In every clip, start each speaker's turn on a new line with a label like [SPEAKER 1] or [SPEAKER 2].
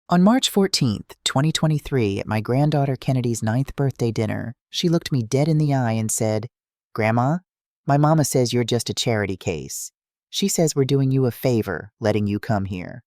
[SPEAKER 1] On March 14th, 2023, at my granddaughter Kennedy's 9th birthday dinner, she looked me dead in the eye and said, "Grandma, my mama says you're just a charity case. She says we're doing you a favor letting you come here."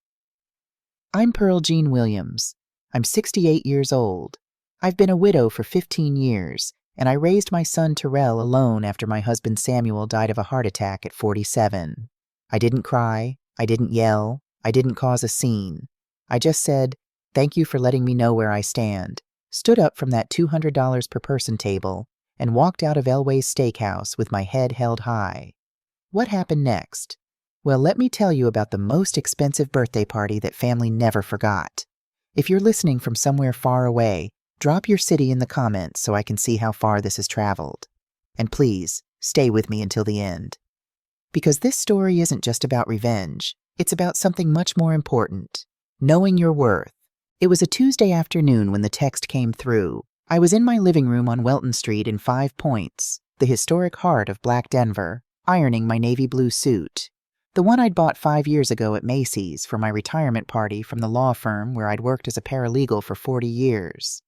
[SPEAKER 1] I'm Pearl Jean Williams. I'm 68 years old. I've been a widow for 15 years, and I raised my son Terrell alone after my husband Samuel died of a heart attack at 47. I didn't cry, I didn't yell, I didn't cause a scene. I just said, "Thank you for letting me know where I stand," stood up from that $200 per person table, and walked out of Elway's Steakhouse with my head held high. What happened next? Well, let me tell you about the most expensive birthday party that family never forgot. If you're listening from somewhere far away, drop your city in the comments so I can see how far this has traveled. And please, stay with me until the end. Because this story isn't just about revenge, it's about something much more important. Knowing your worth. It was a Tuesday afternoon when the text came through. I was in my living room on Welton Street in 5 Points, the historic heart of Black Denver, ironing my navy blue suit. The one I'd bought 5 years ago at Macy's for my retirement party from the law firm where I'd worked as a paralegal for 40 years.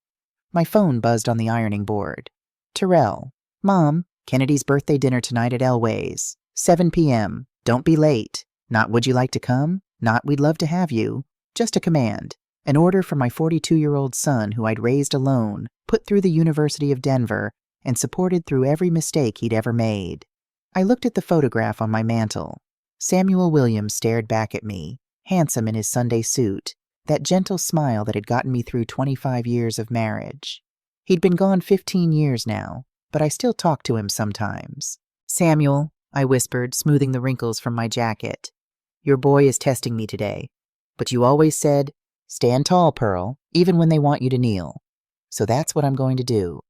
[SPEAKER 1] My phone buzzed on the ironing board. Terrell. "Mom, Kennedy's birthday dinner tonight at Elway's. 7 p.m. Don't be late. Not would you like to come? Not we'd love to have you. Just a command. An order for my 42-year-old son who I'd raised alone, put through the University of Denver, and supported through every mistake he'd ever made." I looked at the photograph on my mantel. Samuel Williams stared back at me, handsome in his Sunday suit, that gentle smile that had gotten me through 25 years of marriage. He'd been gone 15 years now, but I still talked to him sometimes. "Samuel," I whispered, smoothing the wrinkles from my jacket, "your boy is testing me today. But you always said, 'Stand tall, Pearl, even when they want you to kneel.' So that's what I'm going to do."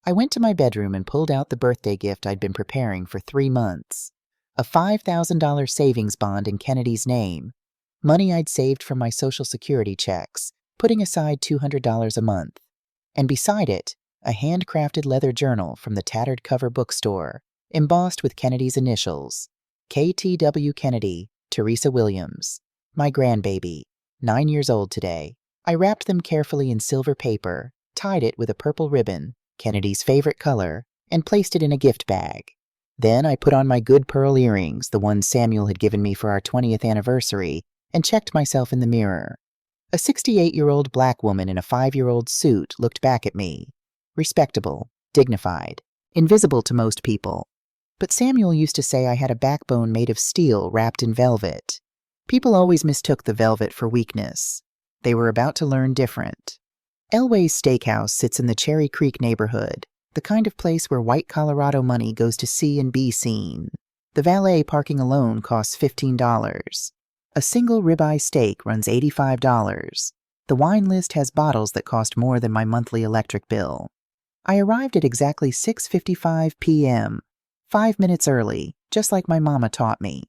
[SPEAKER 1] I went to my bedroom and pulled out the birthday gift I'd been preparing for 3 months. A $5,000 savings bond in Kennedy's name, money I'd saved from my Social Security checks, putting aside $200 a month. And beside it, a handcrafted leather journal from the Tattered Cover bookstore, embossed with Kennedy's initials, K.T.W. Kennedy, Teresa Williams. My grandbaby, 9 years old today. I wrapped them carefully in silver paper, tied it with a purple ribbon, Kennedy's favorite color, and placed it in a gift bag. Then I put on my good pearl earrings, the ones Samuel had given me for our 20th anniversary, and checked myself in the mirror. A 68-year-old black woman in a 5-year-old suit looked back at me. Respectable, dignified, invisible to most people. But Samuel used to say I had a backbone made of steel wrapped in velvet. People always mistook the velvet for weakness. They were about to learn different. Elway's Steakhouse sits in the Cherry Creek neighborhood, the kind of place where white Colorado money goes to see and be seen. The valet parking alone costs $15. A single ribeye steak runs $85. The wine list has bottles that cost more than my monthly electric bill. I arrived at exactly 6:55 p.m., 5 minutes early, just like my mama taught me.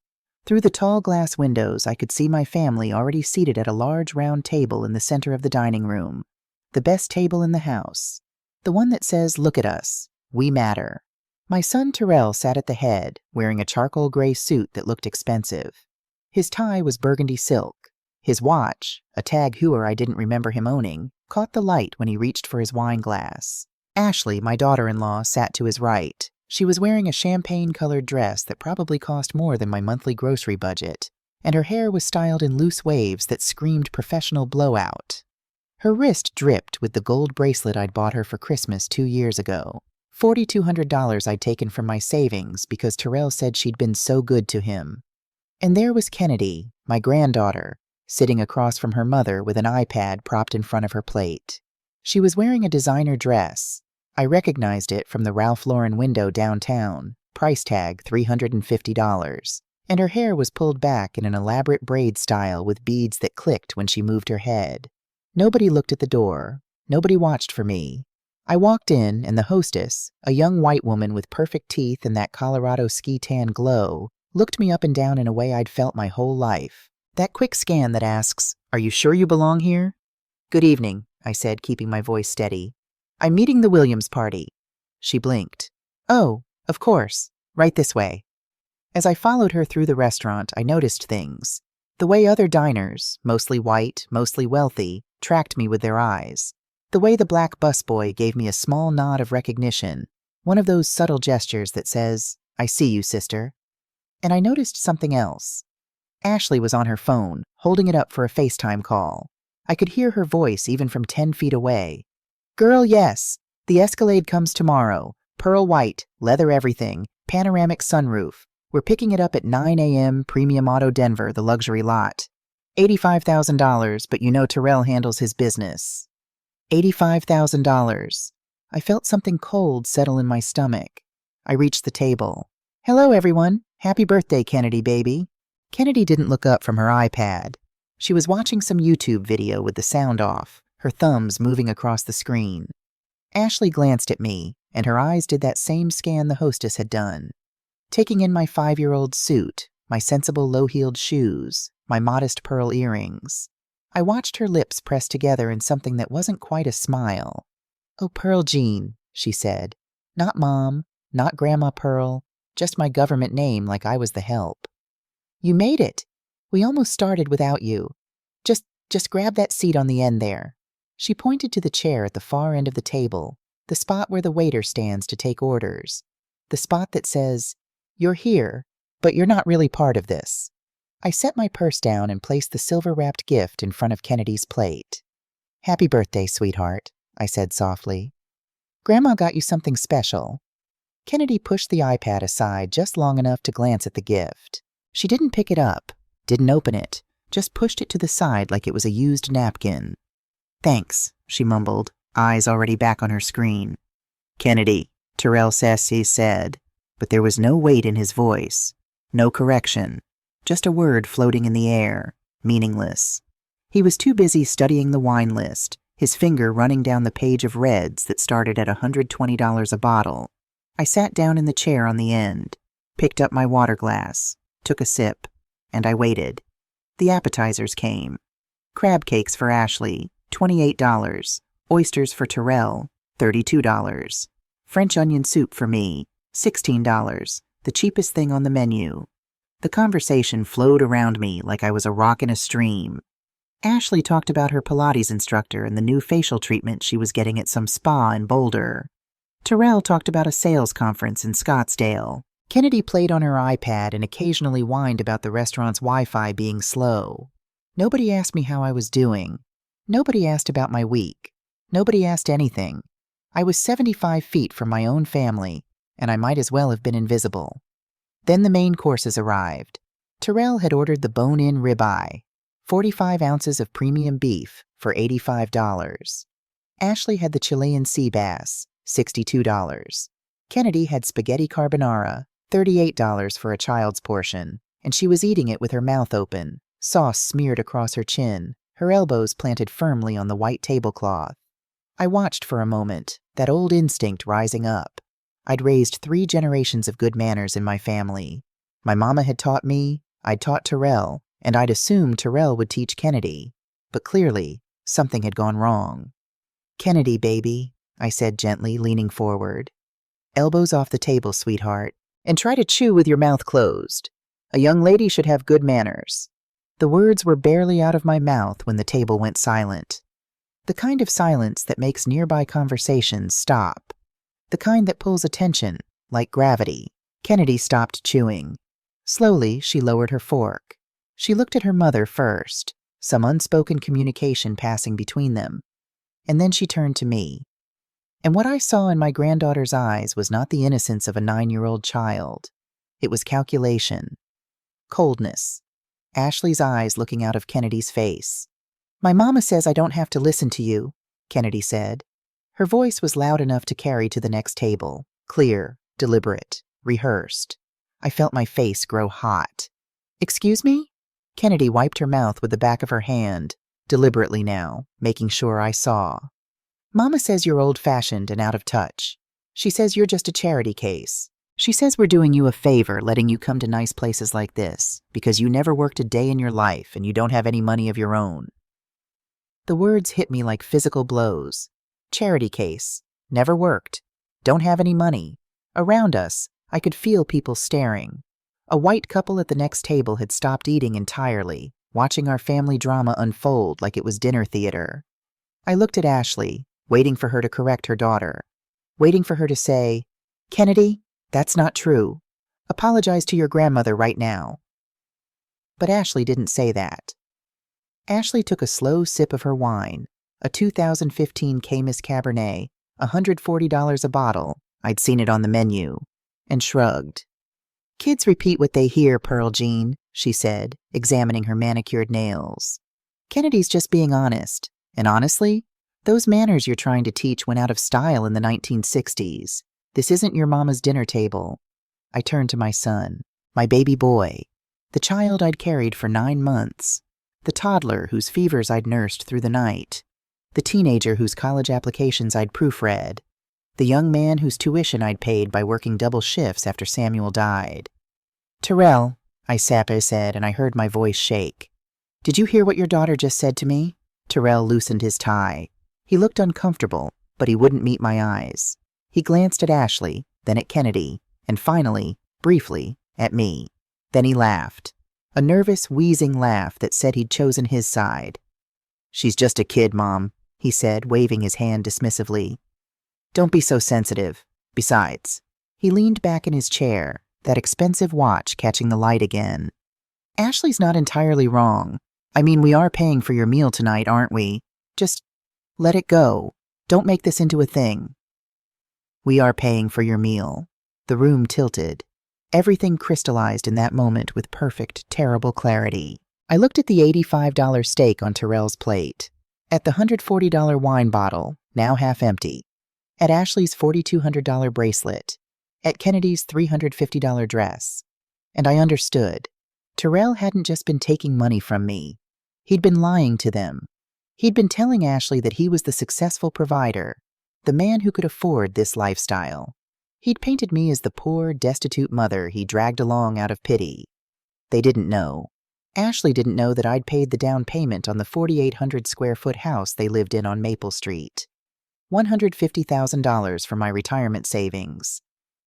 [SPEAKER 1] Through the tall glass windows, I could see my family already seated at a large round table in the center of the dining room. The best table in the house. The one that says, "Look at us. We matter." My son Terrell sat at the head, wearing a charcoal gray suit that looked expensive. His tie was burgundy silk. His watch, a Tag Heuer I didn't remember him owning, caught the light when he reached for his wine glass. Ashley, my daughter-in-law, sat to his right. She was wearing a champagne-colored dress that probably cost more than my monthly grocery budget, and her hair was styled in loose waves that screamed professional blowout. Her wrist dripped with the gold bracelet I'd bought her for Christmas 2 years ago. $4,200 I'd taken from my savings because Terrell said she'd been so good to him. And there was Kennedy, my granddaughter, sitting across from her mother with an iPad propped in front of her plate. She was wearing a designer dress. I recognized it from the Ralph Lauren window downtown, price tag $350, and her hair was pulled back in an elaborate braid style with beads that clicked when she moved her head. Nobody looked at the door. Nobody watched for me. I walked in, and the hostess, a young white woman with perfect teeth and that Colorado ski tan glow, looked me up and down in a way I'd felt my whole life. That quick scan that asks, "Are you sure you belong here?" "Good evening," I said, keeping my voice steady. "I'm meeting the Williams party." She blinked. "Oh, of course. Right this way." As I followed her through the restaurant, I noticed things. The way other diners, mostly white, mostly wealthy, tracked me with their eyes. The way the black busboy gave me a small nod of recognition, one of those subtle gestures that says, "I see you, sister." And I noticed something else. Ashley was on her phone, holding it up for a FaceTime call. I could hear her voice even from 10 feet away. "Girl, yes. The Escalade comes tomorrow. Pearl white, leather everything, panoramic sunroof. We're picking it up at 9 a.m. Premium Auto Denver, the luxury lot. $85,000, but you know Terrell handles his business." $85,000. I felt something cold settle in my stomach. I reached the table. "Hello, everyone. Happy birthday, Kennedy, baby." Kennedy didn't look up from her iPad. She was watching some YouTube video with the sound off, her thumbs moving across the screen. Ashley glanced at me, and her eyes did that same scan the hostess had done. Taking in my 5-year-old suit, my sensible low-heeled shoes, my modest pearl earrings. I watched her lips press together in something that wasn't quite a smile. "Oh, Pearl Jean," she said. "Not Mom, not Grandma Pearl, just my government name like I was the help." "You made it. We almost started without you. Just grab that seat on the end there." She pointed to the chair at the far end of the table, the spot where the waiter stands to take orders, the spot that says, "You're here, but you're not really part of this." I set my purse down and placed the silver-wrapped gift in front of Kennedy's plate. "Happy birthday, sweetheart," I said softly. "Grandma got you something special." Kennedy pushed the iPad aside just long enough to glance at the gift. She didn't pick it up, didn't open it, just pushed it to the side like it was a used napkin. "Thanks," she mumbled, eyes already back on her screen. "Kennedy," Terrell Sassy said, but there was no weight in his voice, no correction, just a word floating in the air, meaningless. He was too busy studying the wine list, his finger running down the page of reds that started at $120 a bottle. I sat down in the chair on the end, picked up my water glass, took a sip, and I waited. The appetizers came. Crab cakes for Ashley, $28. Oysters for Terrell, $32. French onion soup for me, $16, the cheapest thing on the menu. The conversation flowed around me like I was a rock in a stream. Ashley talked about her Pilates instructor and the new facial treatment she was getting at some spa in Boulder. Terrell talked about a sales conference in Scottsdale. Kennedy played on her iPad and occasionally whined about the restaurant's Wi-Fi being slow. Nobody asked me how I was doing. Nobody asked about my week. Nobody asked anything. I was 75 feet from my own family, and I might as well have been invisible. Then the main courses arrived. Terrell had ordered the bone-in ribeye, 45 ounces of premium beef for $85. Ashley had the Chilean sea bass, $62. Kennedy had spaghetti carbonara, $38 for a child's portion, and she was eating it with her mouth open, sauce smeared across her chin, her elbows planted firmly on the white tablecloth. I watched for a moment, that old instinct rising up. I'd raised 3 generations of good manners in my family. My mama had taught me, I'd taught Terrell, and I'd assumed Terrell would teach Kennedy. But clearly, something had gone wrong. "Kennedy, baby," I said gently, leaning forward. "Elbows off the table, sweetheart, and try to chew with your mouth closed. A young lady should have good manners." The words were barely out of my mouth when the table went silent. The kind of silence that makes nearby conversations stop. The kind that pulls attention, like gravity. Kennedy stopped chewing. Slowly, she lowered her fork. She looked at her mother first, some unspoken communication passing between them. And then she turned to me. And what I saw in my granddaughter's eyes was not the innocence of a 9-year-old child. It was calculation. Coldness. Ashley's eyes looking out of Kennedy's face. "My mama says I don't have to listen to you," Kennedy said. Her voice was loud enough to carry to the next table, clear, deliberate, rehearsed. I felt my face grow hot. "Excuse me?" Kennedy wiped her mouth with the back of her hand, deliberately now, making sure I saw. "Mama says you're old-fashioned and out of touch. She says you're just a charity case. She says we're doing you a favor letting you come to nice places like this, because you never worked a day in your life and you don't have any money of your own." The words hit me like physical blows. Charity case. Never worked. Don't have any money. Around us, I could feel people staring. A white couple at the next table had stopped eating entirely, watching our family drama unfold like it was dinner theater. I looked at Ashley, waiting for her to correct her daughter, waiting for her to say, "Kennedy, that's not true. Apologize to your grandmother right now." But Ashley didn't say that. Ashley took a slow sip of her wine, a 2015 Caymus Cabernet, $140 a bottle, I'd seen it on the menu, and shrugged. "Kids repeat what they hear, Pearl Jean," she said, examining her manicured nails. "Kennedy's just being honest. And honestly, those manners you're trying to teach went out of style in the 1960s. This isn't your mama's dinner table." I turned to my son, my baby boy, the child I'd carried for 9 months, the toddler whose fevers I'd nursed through the night, the teenager whose college applications I'd proofread, the young man whose tuition I'd paid by working double shifts after Samuel died. "Terrell," I said, and I heard my voice shake. "Did you hear what your daughter just said to me?" Terrell loosened his tie. He looked uncomfortable, but he wouldn't meet my eyes. He glanced at Ashley, then at Kennedy, and finally, briefly, at me. Then he laughed. A nervous, wheezing laugh that said he'd chosen his side. "She's just a kid, Mom," he said, waving his hand dismissively. "Don't be so sensitive. Besides," he leaned back in his chair, that expensive watch catching the light again. "Ashley's not entirely wrong. I mean, we are paying for your meal tonight, aren't we? Just let it go. Don't make this into a thing." "We are paying for your meal." The room tilted. Everything crystallized in that moment with perfect, terrible clarity. I looked at the $85 steak on Terrell's plate, at the $140 wine bottle, now half empty, at Ashley's $4,200 bracelet, at Kennedy's $350 dress. And I understood. Terrell hadn't just been taking money from me. He'd been lying to them. He'd been telling Ashley that he was the successful provider, the man who could afford this lifestyle. He'd painted me as the poor, destitute mother he dragged along out of pity. They didn't know. Ashley didn't know that I'd paid the down payment on the 4,800-square-foot house they lived in on Maple Street. $150,000 from my retirement savings.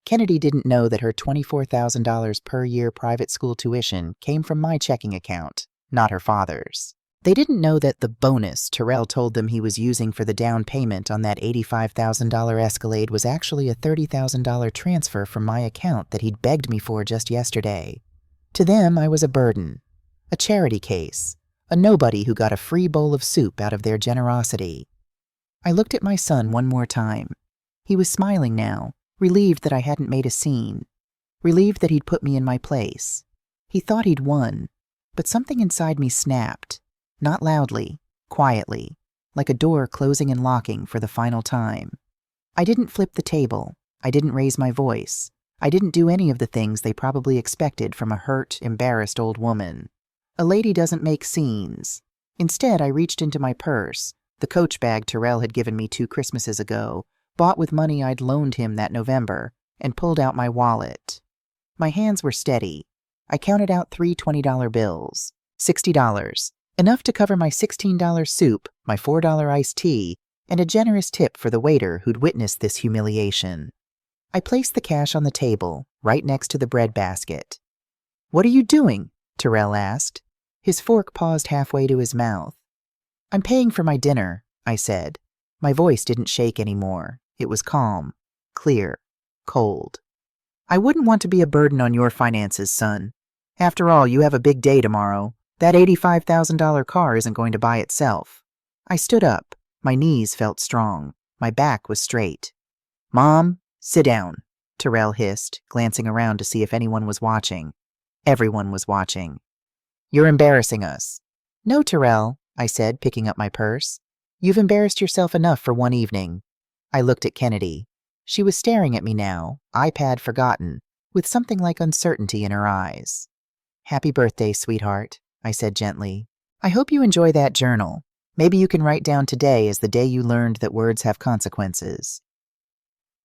[SPEAKER 1] Kennedy didn't know that her $24,000 per year private school tuition came from my checking account, not her father's. They didn't know that the bonus Terrell told them he was using for the down payment on that $85,000 Escalade was actually a $30,000 transfer from my account that he'd begged me for just yesterday. To them, I was a burden, a charity case, a nobody who got a free bowl of soup out of their generosity. I looked at my son one more time. He was smiling now, relieved that I hadn't made a scene, relieved that he'd put me in my place. He thought he'd won, but something inside me snapped. Not loudly, quietly, like a door closing and locking for the final time. I didn't flip the table. I didn't raise my voice. I didn't do any of the things they probably expected from a hurt, embarrassed old woman. A lady doesn't make scenes. Instead, I reached into my purse, the Coach bag Terrell had given me 2 Christmases ago, bought with money I'd loaned him that November, and pulled out my wallet. My hands were steady. I counted out 3 $20 bills, $60. Enough to cover my $16 soup, my $4 iced tea, and a generous tip for the waiter who'd witnessed this humiliation. I placed the cash on the table, right next to the bread basket. "What are you doing?" Terrell asked. His fork paused halfway to his mouth. "I'm paying for my dinner," I said. My voice didn't shake anymore. It was calm, clear, cold. "I wouldn't want to be a burden on your finances, son. After all, you have a big day tomorrow. That $85,000 car isn't going to buy itself." I stood up. My knees felt strong. My back was straight. "Mom, sit down," Terrell hissed, glancing around to see if anyone was watching. Everyone was watching. "You're embarrassing us." "No, Terrell," I said, picking up my purse. "You've embarrassed yourself enough for one evening." I looked at Kennedy. She was staring at me now, iPad forgotten, with something like uncertainty in her eyes. "Happy birthday, sweetheart," I said gently. "I hope you enjoy that journal. Maybe you can write down today as the day you learned that words have consequences."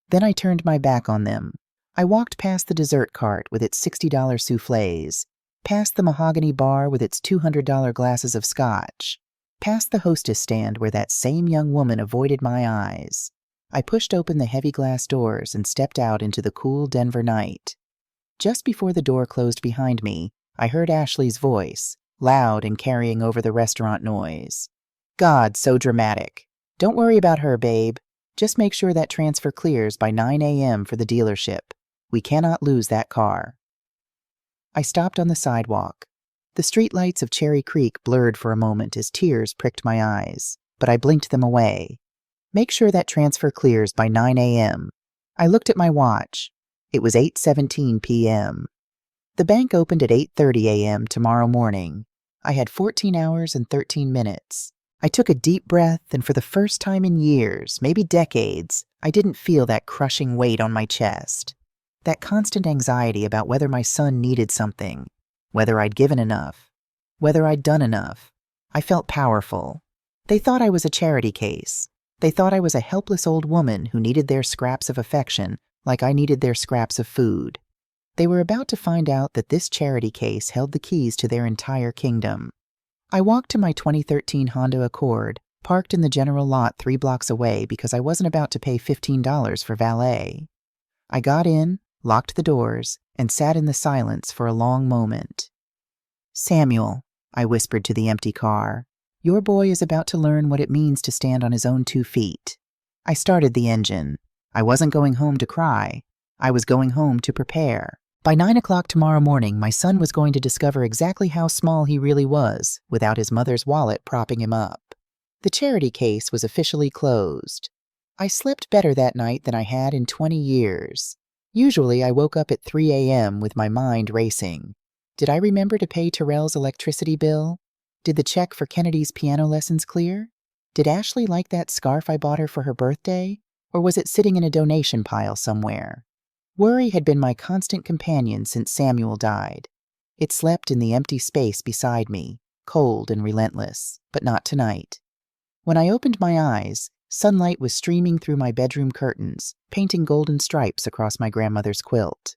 [SPEAKER 1] Then I turned my back on them. I walked past the dessert cart with its $60 soufflés, past the mahogany bar with its $200 glasses of scotch, past the hostess stand where that same young woman avoided my eyes. I pushed open the heavy glass doors and stepped out into the cool Denver night. Just before the door closed behind me, I heard Ashley's voice, loud and carrying over the restaurant noise. "God, so dramatic. Don't worry about her, babe. Just make sure that transfer clears by 9 a.m. for the dealership. We cannot lose that car. I stopped on the sidewalk. The streetlights of Cherry Creek blurred for a moment as tears pricked my eyes, but I blinked them away. Make sure that transfer clears by 9 a.m. I looked at my watch. It was 8:17 p.m. The bank opened at 8:30 a.m. tomorrow morning. I had 14 hours and 13 minutes. I took a deep breath, and for the first time in years, maybe decades, I didn't feel that crushing weight on my chest. That constant anxiety about whether my son needed something, whether I'd given enough, whether I'd done enough. I felt powerful. They thought I was a charity case. They thought I was a helpless old woman who needed their scraps of affection like I needed their scraps of food. They were about to find out that this charity case held the keys to their entire kingdom. I walked to my 2013 Honda Accord, parked in the general lot 3 blocks away because I wasn't about to pay $15 for valet. I got in, locked the doors, and sat in the silence for a long moment. "Samuel," I whispered to the empty car, "your boy is about to learn what it means to stand on his own 2 feet. I started the engine. I wasn't going home to cry. I was going home to prepare. By 9 o'clock tomorrow morning, my son was going to discover exactly how small he really was without his mother's wallet propping him up. The charity case was officially closed. I slept better that night than I had in 20 years. Usually, I woke up at 3 a.m. with my mind racing. Did I remember to pay Terrell's electricity bill? Did the check for Kennedy's piano lessons clear? Did Ashley like that scarf I bought her for her birthday? Or was it sitting in a donation pile somewhere? Worry had been my constant companion since Samuel died. It slept in the empty space beside me, cold and relentless, but not tonight. When I opened my eyes, sunlight was streaming through my bedroom curtains, painting golden stripes across my grandmother's quilt.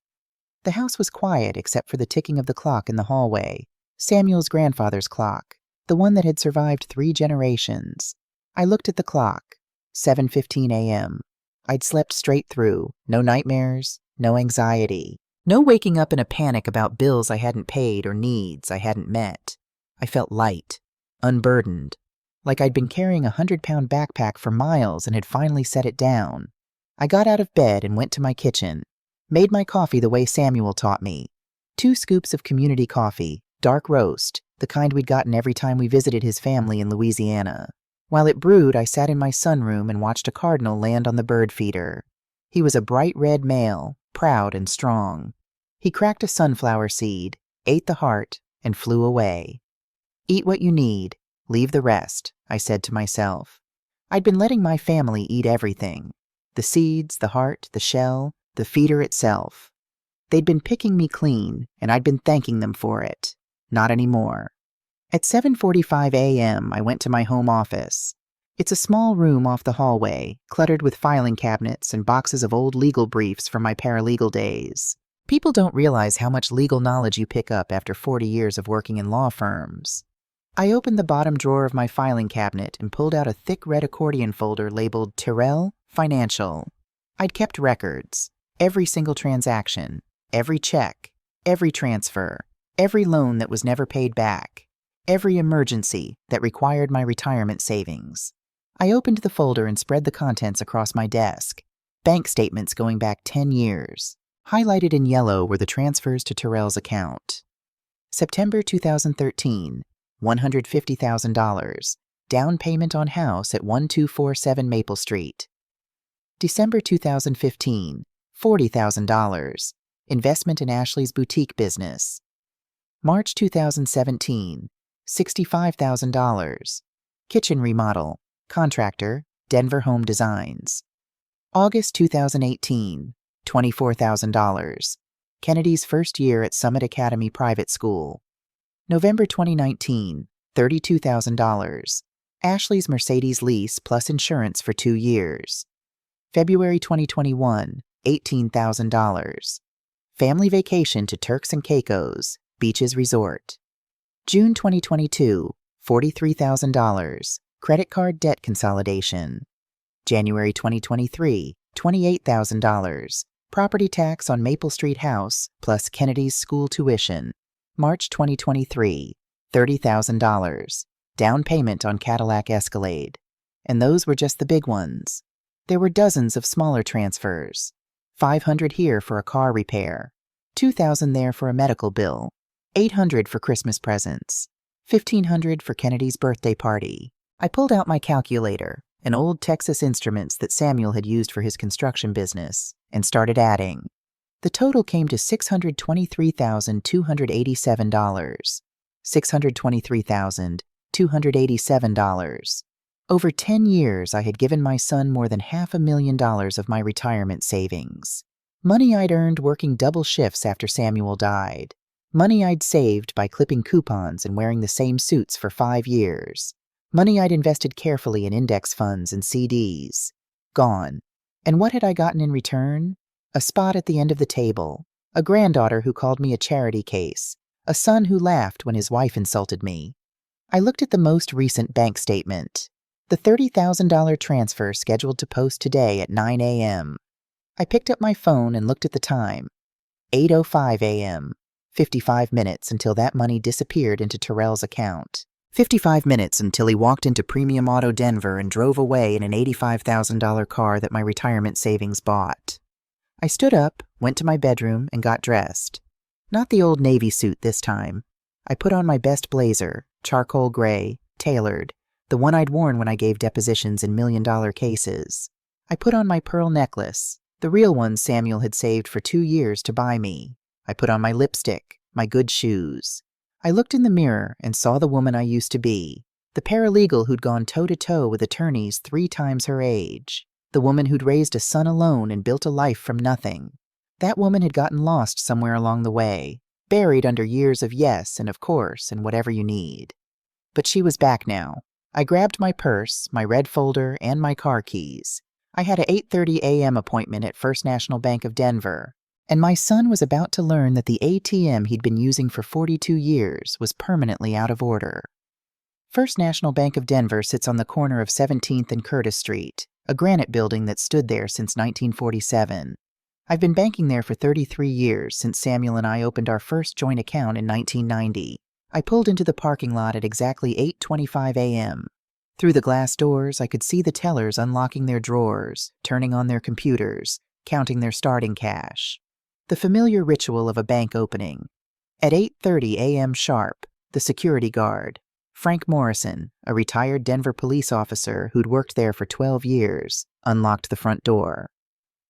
[SPEAKER 1] The house was quiet except for the ticking of the clock in the hallway, Samuel's grandfather's clock, the one that had survived 3 generations. I looked at the clock, 7:15 a.m. I'd slept straight through, no nightmares, no anxiety, no waking up in a panic about bills I hadn't paid or needs I hadn't met. I felt light, unburdened, like I'd been carrying a 100-pound backpack for miles and had finally set it down. I got out of bed and went to my kitchen, made my coffee the way Samuel taught me. 2 scoops of community coffee, dark roast, the kind we'd gotten every time we visited his family in Louisiana. While it brewed, I sat in my sunroom and watched a cardinal land on the bird feeder. He was a bright red male, proud and strong. He cracked a sunflower seed, ate the heart, and flew away. "Eat what you need, leave the rest," I said to myself. I'd been letting my family eat everything. The seeds, the heart, the shell, the feeder itself. They'd been picking me clean, and I'd been thanking them for it. Not anymore. At 7:45 a.m., I went to my home office. It's a small room off the hallway, cluttered with filing cabinets and boxes of old legal briefs from my paralegal days. People don't realize how much legal knowledge you pick up after 40 years of working in law firms. I opened the bottom drawer of my filing cabinet and pulled out a thick red accordion folder labeled Terrell Financial. I'd kept records. Every single transaction, every check, every transfer, every loan that was never paid back, every emergency that required my retirement savings. I opened the folder and spread the contents across my desk. Bank statements going back 10 years. Highlighted in yellow were the transfers to Terrell's account. September 2013, $150,000. Down payment on house at 1247 Maple Street. December 2015, $40,000. Investment in Ashley's boutique business. March 2017, $65,000. Kitchen remodel. Contractor, Denver Home Designs. August 2018, $24,000. Kennedy's first year at Summit Academy Private School. November 2019, $32,000. Ashley's Mercedes lease plus insurance for 2 years. February 2021, $18,000. Family vacation to Turks and Caicos, Beaches Resort. June 2022, $43,000. Credit card debt consolidation. January 2023, $28,000. Property tax on Maple Street house plus Kennedy's school tuition. March 2023, $30,000. Down payment on Cadillac Escalade. and those were just the big ones. There were dozens of smaller transfers. $500 here for a car repair, $2,000 there for a medical bill, $800 for Christmas presents, $1,500 for Kennedy's birthday party. I pulled out my calculator, an old Texas Instruments that Samuel had used for his construction business, and started adding. The total came to $623,287. $623,287. Over 10 years, I had given my son more than $500,000 of my retirement savings. Money I'd earned working double shifts after Samuel died. Money I'd saved by clipping coupons and wearing the same suits for 5 years. Money I'd invested carefully in index funds and CDs. Gone. And what had I gotten in return? A spot at the end of the table. A granddaughter who called me a charity case. A son who laughed when his wife insulted me. I looked at the most recent bank statement. The $30,000 transfer scheduled to post today at 9 a.m. I picked up my phone and looked at the time. 8:05 a.m. 55 minutes until that money disappeared into Terrell's account. 55 minutes until he walked into Premium Auto Denver and drove away in an $85,000 car that my retirement savings bought. I stood up, went to my bedroom, and got dressed. Not the old Navy suit this time. I put on my best blazer, charcoal gray, tailored, the one I'd worn when I gave depositions in million-dollar cases. I put on my pearl necklace, the real one Samuel had saved for 2 years to buy me. I put on my lipstick, my good shoes. I looked in the mirror and saw the woman I used to be, the paralegal who'd gone toe-to-toe with attorneys 3 times her age, the woman who'd raised a son alone and built a life from nothing. That woman had gotten lost somewhere along the way, buried under years of yes and of course and whatever you need. But she was back now. I grabbed my purse, my red folder, and my car keys. I had an 8:30 a.m. appointment at First National Bank of Denver, and my son was about to learn that the ATM he'd been using for 42 years was permanently out of order. First National Bank of Denver sits on the corner of 17th and Curtis Street, a granite building that stood there since 1947. I've been banking there for 33 years since Samuel and I opened our first joint account in 1990. I pulled into the parking lot at exactly 8:25 a.m. Through the glass doors, I could see the tellers unlocking their drawers, turning on their computers, counting their starting cash. The familiar ritual of a bank opening. At 8:30 a.m. sharp, the security guard, Frank Morrison, a retired Denver police officer who'd worked there for 12 years, unlocked the front door.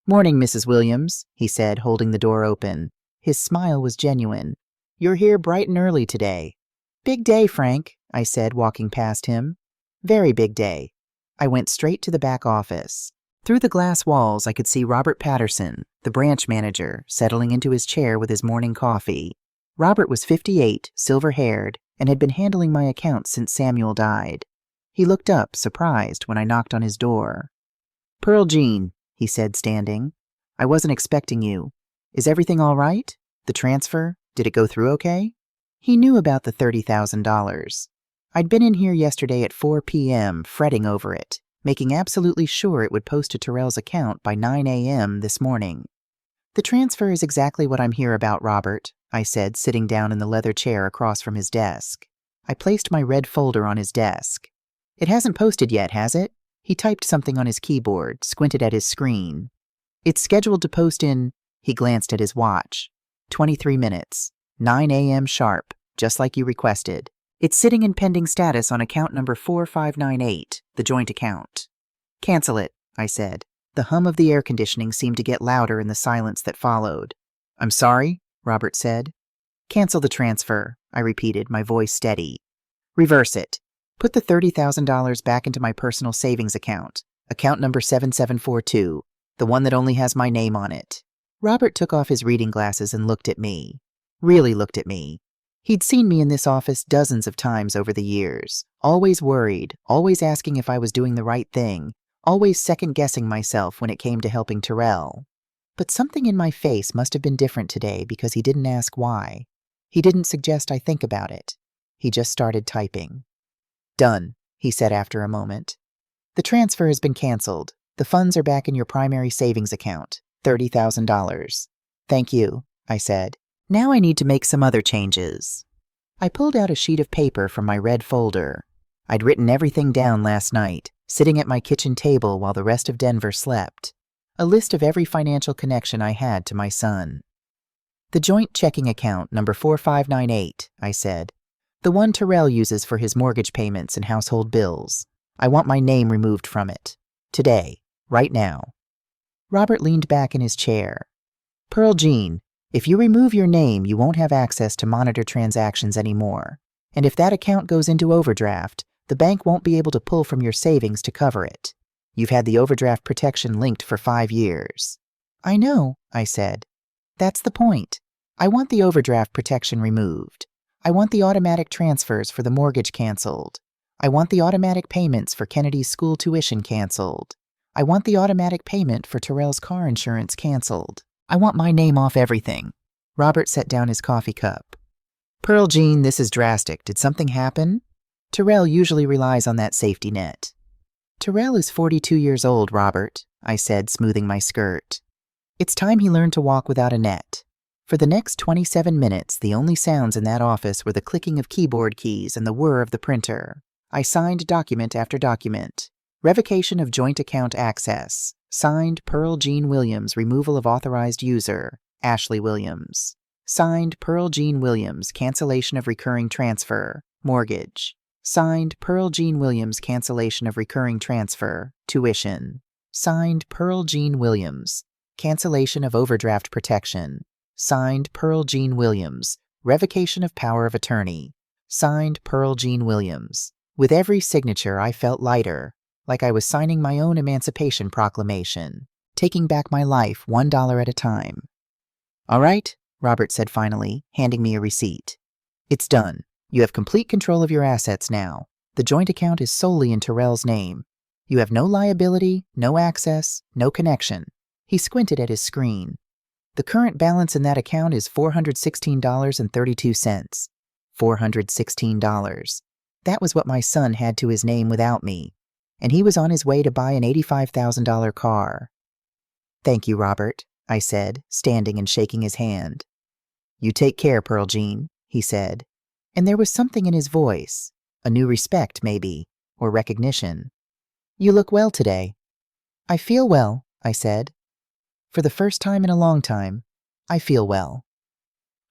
[SPEAKER 1] "Morning, Mrs. Williams," he said, holding the door open. His smile was genuine. "You're here bright and early today." "Big day, Frank," I said, walking past him. "Very big day." I went straight to the back office. Through the glass walls, I could see Robert Patterson, the branch manager, settling into his chair with his morning coffee. Robert was 58, silver-haired, and had been handling my accounts since Samuel died. He looked up, surprised, when I knocked on his door. "Pearl Jean," he said, standing. "I wasn't expecting you. Is everything all right? The transfer? Did it go through okay?" He knew about the $30,000. I'd been in here yesterday at 4 p.m., fretting over it, making absolutely sure it would post to Terrell's account by 9 a.m. this morning. "The transfer is exactly what I'm here about, Robert," I said, sitting down in the leather chair across from his desk. I placed my red folder on his desk. "It hasn't posted yet, has it?" He typed something on his keyboard, squinted at his screen. "It's scheduled to post in," he glanced at his watch, 23 minutes, 9 a.m. sharp, just like you requested. "It's sitting in pending status on account number 4598, the joint account." "Cancel it," I said. The hum of the air conditioning seemed to get louder in the silence that followed. "I'm sorry," Robert said. "Cancel the transfer," I repeated, my voice steady. "Reverse it. Put the $30,000 back into my personal savings account, account number 7742, the one that only has my name on it." Robert took off his reading glasses and looked at me. Really looked at me. He'd seen me in this office dozens of times over the years, always worried, always asking if I was doing the right thing, always second-guessing myself when it came to helping Terrell. But something in my face must have been different today because he didn't ask why. He didn't suggest I think about it. He just started typing. "Done," he said after a moment. "The transfer has been canceled. The funds are back in your primary savings account, $30,000. "Thank you," I said. "Now I need to make some other changes." I pulled out a sheet of paper from my red folder. I'd written everything down last night, sitting at my kitchen table while the rest of Denver slept, a list of every financial connection I had to my son. "The joint checking account number 4598, I said. "The one Terrell uses for his mortgage payments and household bills. I want my name removed from it. Today. Right now." Robert leaned back in his chair. "Pearl Jean, if you remove your name, you won't have access to monitor transactions anymore. And if that account goes into overdraft, the bank won't be able to pull from your savings to cover it. You've had the overdraft protection linked for 5 years. "I know," I said. "That's the point. I want the overdraft protection removed. I want the automatic transfers for the mortgage canceled. I want the automatic payments for Kennedy's school tuition canceled. I want the automatic payment for Terrell's car insurance canceled. I want my name off everything." Robert set down his coffee cup. "Pearl Jean, this is drastic. Did something happen? Terrell usually relies on that safety net." "Terrell is 42 years old, Robert," I said, smoothing my skirt. "It's time he learned to walk without a net." For the next 27 minutes, the only sounds in that office were the clicking of keyboard keys and the whir of the printer. I signed document after document. Revocation of joint account access. Signed, Pearl Jean Williams, removal of authorized user, Ashley Williams. Signed, Pearl Jean Williams, cancellation of recurring transfer, mortgage. Signed, Pearl Jean Williams, cancellation of recurring transfer, tuition. Signed, Pearl Jean Williams, cancellation of overdraft protection. Signed, Pearl Jean Williams, revocation of power of attorney. Signed, Pearl Jean Williams. With every signature, I felt lighter, like I was signing my own Emancipation Proclamation, taking back my life $1 at a time. "All right," Robert said finally, handing me a receipt. "It's done. You have complete control of your assets now. The joint account is solely in Terrell's name. You have no liability, no access, no connection." He squinted at his screen. "The current balance in that account is $416.32. $416. That was what my son had to his name without me. And he was on his way to buy an $85,000 car." "Thank you, Robert," I said, standing and shaking his hand. "You take care, Pearl Jean," he said. And there was something in his voice, a new respect maybe, or recognition. "You look well today." "I feel well," I said. For the first time in a long time, I feel well.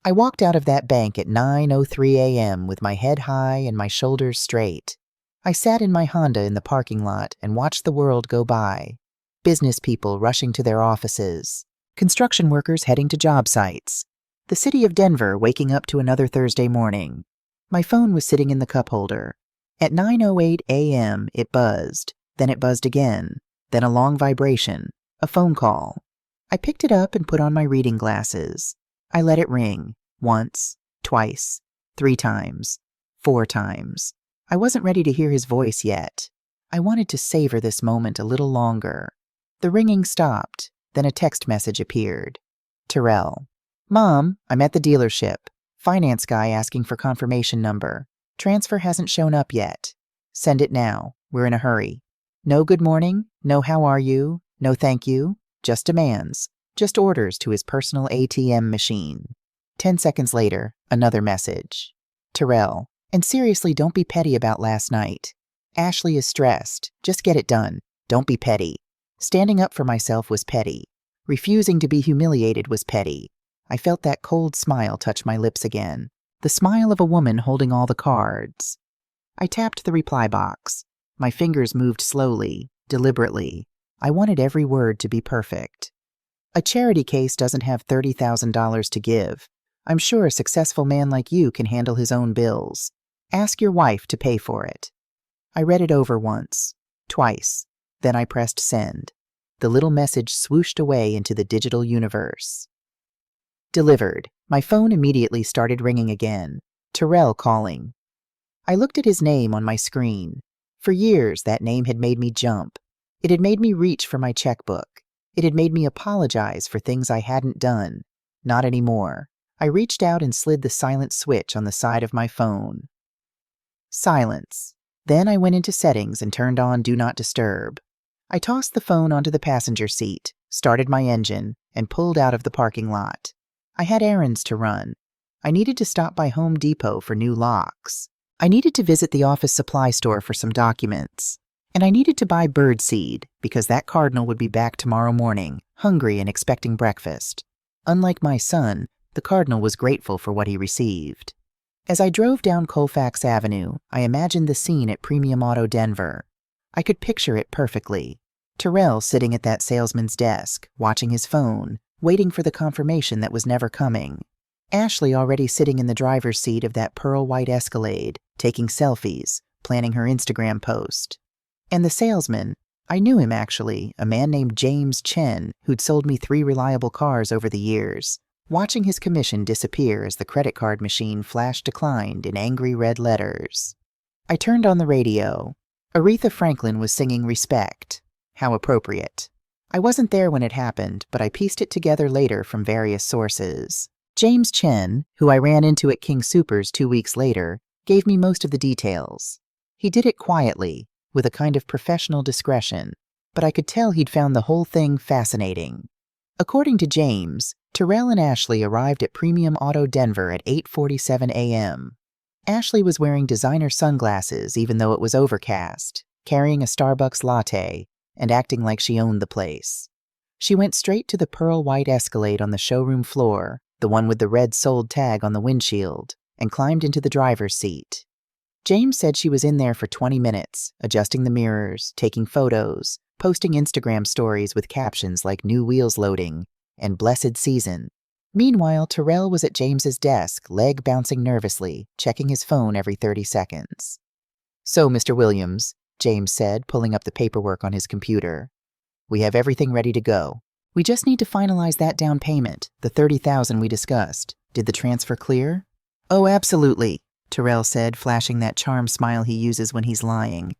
[SPEAKER 1] I walked out of that bank at 9:03 a.m. with my head high and my shoulders straight. I sat in my Honda in the parking lot and watched the world go by. Business people rushing to their offices, construction workers heading to job sites, the city of Denver waking up to another Thursday morning. My phone was sitting in the cup holder. At 9:08 a.m. it buzzed, then it buzzed again, then a long vibration, a phone call. I picked it up and put on my reading glasses. I let it ring, once, twice, 3 times, 4 times. I wasn't ready to hear his voice yet. I wanted to savor this moment a little longer. The ringing stopped, then a text message appeared. Terrell. "Mom, I'm at the dealership. Finance guy asking for confirmation number. Transfer hasn't shown up yet. Send it now. We're in a hurry. No good morning, no how are you, no thank you, just demands, just orders to his personal ATM machine." 10 seconds later, another message. Terrell. "And seriously, don't be petty about last night. Ashley is stressed. Just get it done. Don't be petty. Standing up for myself was petty. Refusing to be humiliated was petty." I felt that cold smile touch my lips again. The smile of a woman holding all the cards. I tapped the reply box. My fingers moved slowly, deliberately. I wanted every word to be perfect. "A charity case doesn't have $30,000 to give. I'm sure a successful man like you can handle his own bills. Ask your wife to pay for it." I read it over once, twice, then I pressed send. The little message swooshed away into the digital universe. Delivered. My phone immediately started ringing again. Terrell calling. I looked at his name on my screen. For years, that name had made me jump. It had made me reach for my checkbook. It had made me apologize for things I hadn't done. Not anymore. I reached out and slid the silent switch on the side of my phone. Silence. Then I went into settings and turned on Do Not Disturb. I tossed the phone onto the passenger seat, started my engine, and pulled out of the parking lot. I had errands to run. I needed to stop by Home Depot for new locks. I needed to visit the office supply store for some documents. And I needed to buy bird seed because that cardinal would be back tomorrow morning, hungry and expecting breakfast. Unlike my son, the cardinal was grateful for what he received. As I drove down Colfax Avenue, I imagined the scene at Premium Auto Denver. I could picture it perfectly. Terrell sitting at that salesman's desk, watching his phone, waiting for the confirmation that was never coming. Ashley already sitting in the driver's seat of that pearl-white Escalade, taking selfies, planning her Instagram post. And the salesman, I knew him actually, a man named James Chen, who'd sold me 3 reliable cars over the years, watching his commission disappear as the credit card machine flashed declined in angry red letters. I turned on the radio. Aretha Franklin was singing Respect. How appropriate. I wasn't there when it happened, but I pieced it together later from various sources. James Chen, who I ran into at King Soopers 2 weeks later, gave me most of the details. He did it quietly, with a kind of professional discretion, but I could tell he'd found the whole thing fascinating. According to James, Terrell and Ashley arrived at Premium Auto Denver at 8:47 a.m. Ashley was wearing designer sunglasses even though it was overcast, carrying a Starbucks latte, and acting like she owned the place. She went straight to the pearl-white Escalade on the showroom floor, the one with the red sold tag on the windshield, and climbed into the driver's seat. James said she was in there for 20 minutes, adjusting the mirrors, taking photos, posting Instagram stories with captions like "New wheels loading" and "Blessed season." Meanwhile, Terrell was at James's desk, leg bouncing nervously, checking his phone every 30 seconds. "So, Mr. Williams," James said, pulling up the paperwork on his computer, "we have everything ready to go. We just need to finalize that down payment, the $30,000 we discussed. Did the transfer clear?" "Oh, absolutely," Terrell said, flashing that charm smile he uses when he's lying.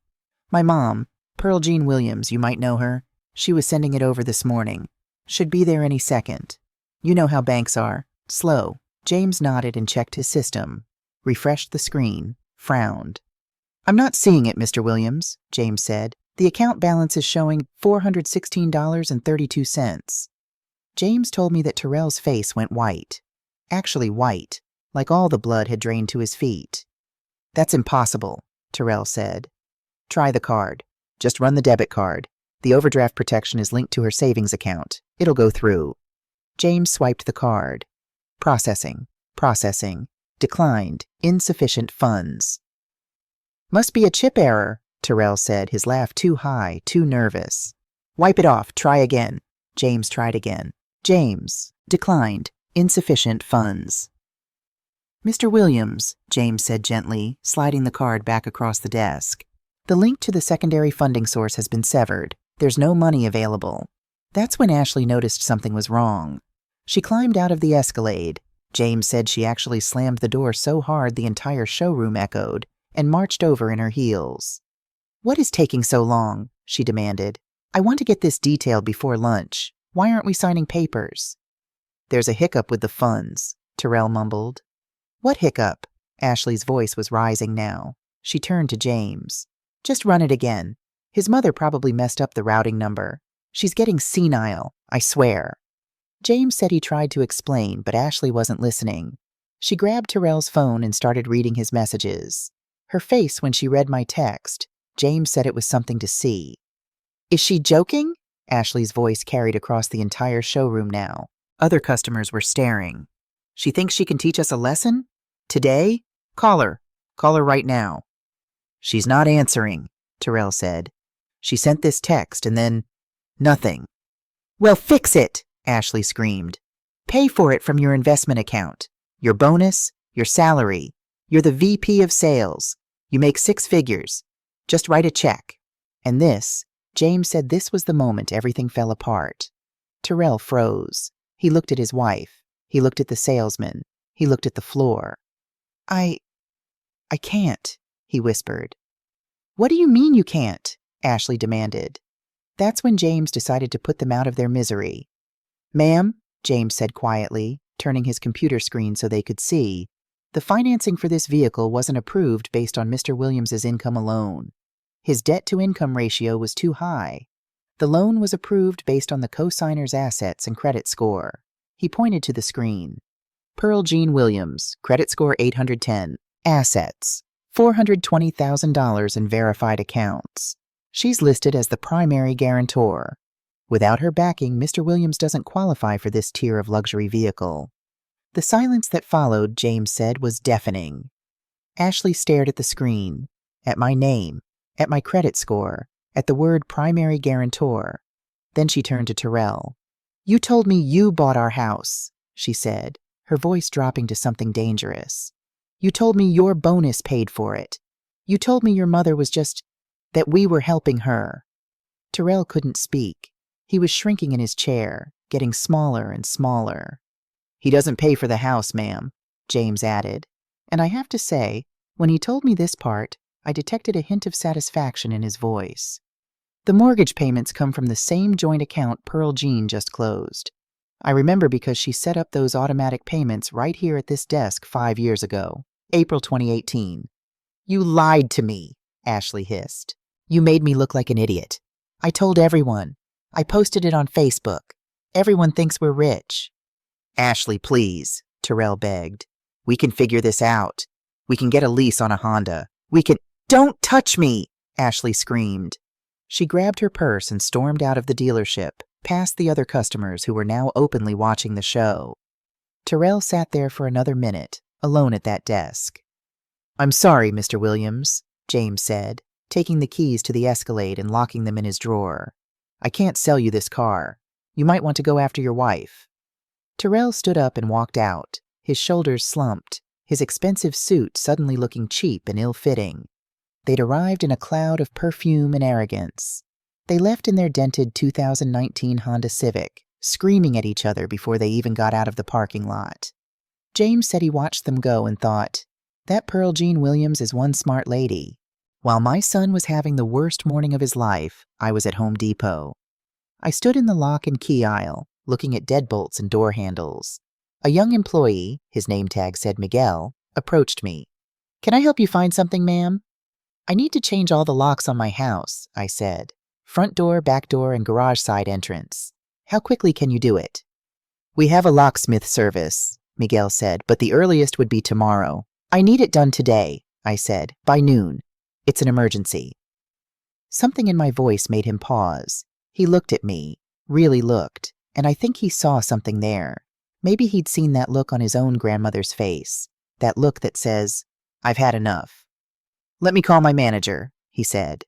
[SPEAKER 1] "My mom, Pearl Jean Williams, you might know her. She was sending it over this morning. Should be there any second. You know how banks are. Slow." James nodded and checked his system, refreshed the screen, frowned. "I'm not seeing it, Mr. Williams," James said. "The account balance is showing $416.32. James told me that Terrell's face went white. Actually white, like all the blood had drained to his feet. "That's impossible," Terrell said. "Try the card. Just run the debit card. The overdraft protection is linked to her savings account. It'll go through." James swiped the card. Processing. Declined. Insufficient funds. "Must be a chip error," Terrell said, his laugh too high, too nervous. "Wipe it off. Try again." James tried again. "James. Declined. Insufficient funds." "Mr. Williams," James said gently, sliding the card back across the desk. "The link to the secondary funding source has been severed. There's no money available." That's when Ashley noticed something was wrong. She climbed out of the Escalade. James said she actually slammed the door so hard the entire showroom echoed, and marched over in her heels. "What is taking so long?" she demanded. "I want to get this detailed before lunch. Why aren't we signing papers?" "There's a hiccup with the funds," Terrell mumbled. "What hiccup?" Ashley's voice was rising now. She turned to James. "Just run it again. His mother probably messed up the routing number. She's getting senile, I swear." James said he tried to explain, but Ashley wasn't listening. She grabbed Terrell's phone and started reading his messages. Her face when she read my text, James said it was something to see. "Is she joking?" Ashley's voice carried across the entire showroom now. Other customers were staring. "She thinks she can teach us a lesson? Today? Call her. Call her right now." "She's not answering," Terrell said. "She sent this text and then nothing." "Well, fix it," Ashley screamed. "Pay for it from your investment account. Your bonus, your salary. You're the VP of sales. You make 6 figures. Just write a check." And this, James said this was the moment everything fell apart. Terrell froze. He looked at his wife. He looked at the salesman. He looked at the floor. I can't," he whispered. "What do you mean you can't?" Ashley demanded. That's when James decided to put them out of their misery. "Ma'am," James said quietly, turning his computer screen so they could see, "the financing for this vehicle wasn't approved based on Mr. Williams's income alone. His debt-to-income ratio was too high. The loan was approved based on the co-signer's assets and credit score." He pointed to the screen. "Pearl Jean Williams, credit score 810. Assets, $420,000 in verified accounts. She's listed as the primary guarantor. Without her backing, Mr. Williams doesn't qualify for this tier of luxury vehicle. The silence that followed, James said, was deafening. Ashley stared at the screen, at my name, at my credit score, at the word primary guarantor. Then she turned to Terrell. "You told me you bought our house," she said, her voice dropping to something dangerous. "You told me your bonus paid for it. You told me your mother was just... that we were helping her." Terrell couldn't speak. He was shrinking in his chair, getting smaller and smaller. "He doesn't pay for the house, ma'am," James added. And I have to say, when he told me this part, I detected a hint of satisfaction in his voice. "The mortgage payments come from the same joint account Pearl Jean just closed. I remember because she set up those automatic payments right here at this desk 5 years ago, April 2018. "You lied to me," Ashley hissed. "You made me look like an idiot. I told everyone. I posted it on Facebook. Everyone thinks we're rich." "Ashley, please," Terrell begged. "We can figure this out. We can get a lease on a Honda. We can—" "Don't touch me!" Ashley screamed. She grabbed her purse and stormed out of the dealership, past the other customers who were now openly watching the show. Terrell sat there for another minute, alone at that desk. "I'm sorry, Mr. Williams," James said, taking the keys to the Escalade and locking them in his drawer. "I can't sell you this car. You might want to go after your wife." Terrell stood up and walked out, his shoulders slumped, his expensive suit suddenly looking cheap and ill-fitting. They'd arrived in a cloud of perfume and arrogance. They left in their dented 2019 Honda Civic, screaming at each other before they even got out of the parking lot. James said he watched them go and thought, "That Pearl Jean Williams is one smart lady." While my son was having the worst morning of his life, I was at Home Depot. I stood in the lock and key aisle, looking at deadbolts and door handles. A young employee, his name tag said Miguel, approached me. "Can I help you find something, ma'am?" "I need to change all the locks on my house," I said. "Front door, back door, and garage side entrance. How quickly can you do it?" "We have a locksmith service," Miguel said, "but the earliest would be tomorrow." "I need it done today," I said, "by noon. It's an emergency." Something in my voice made him pause. He looked at me, really looked, and I think he saw something there. Maybe he'd seen that look on his own grandmother's face, that look that says, "I've had enough." "Let me call my manager," he said.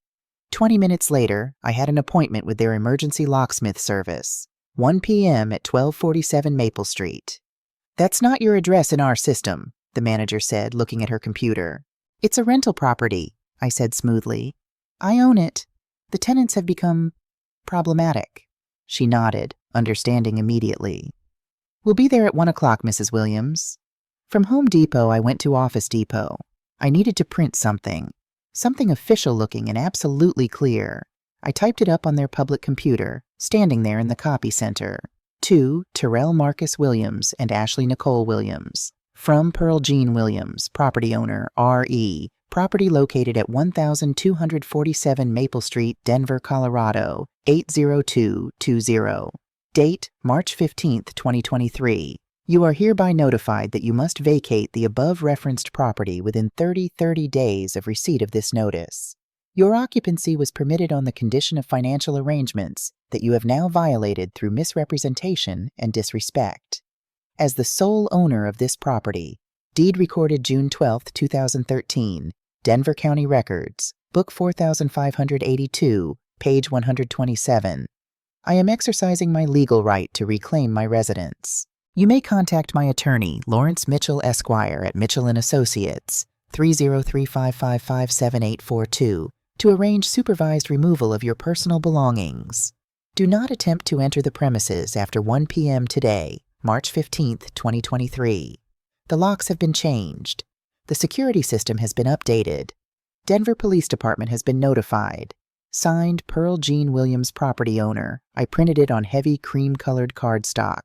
[SPEAKER 1] 20 minutes later, I had an appointment with their emergency locksmith service, 1 p.m. at 1247 Maple Street. "That's not your address in our system," the manager said, looking at her computer. "It's a rental property," I said smoothly. "I own it. The tenants have become problematic." She nodded, understanding immediately. "We'll be there at 1 o'clock, Mrs. Williams." From Home Depot, I went to Office Depot. I needed to print something official-looking and absolutely clear. I typed it up on their public computer, standing there in the copy center. To Terrell Marcus Williams and Ashley Nicole Williams. From Pearl Jean Williams, property owner, R.E., property located at 1247 Maple Street, Denver, Colorado, 80220. Date, March 15, 2023. You are hereby notified that you must vacate the above-referenced property within 30 days of receipt of this notice. Your occupancy was permitted on the condition of financial arrangements that you have now violated through misrepresentation and disrespect. As the sole owner of this property, deed recorded June 12, 2013, Denver County Records, Book 4582, page 127. I am exercising my legal right to reclaim my residence. You may contact my attorney, Lawrence Mitchell, Esquire, at Mitchell & Associates, 303-555-7842, to arrange supervised removal of your personal belongings. Do not attempt to enter the premises after 1 p.m. today, March 15, 2023. The locks have been changed. The security system has been updated. Denver Police Department has been notified. Signed, Pearl Jean Williams, property owner. I printed it on heavy cream-colored cardstock.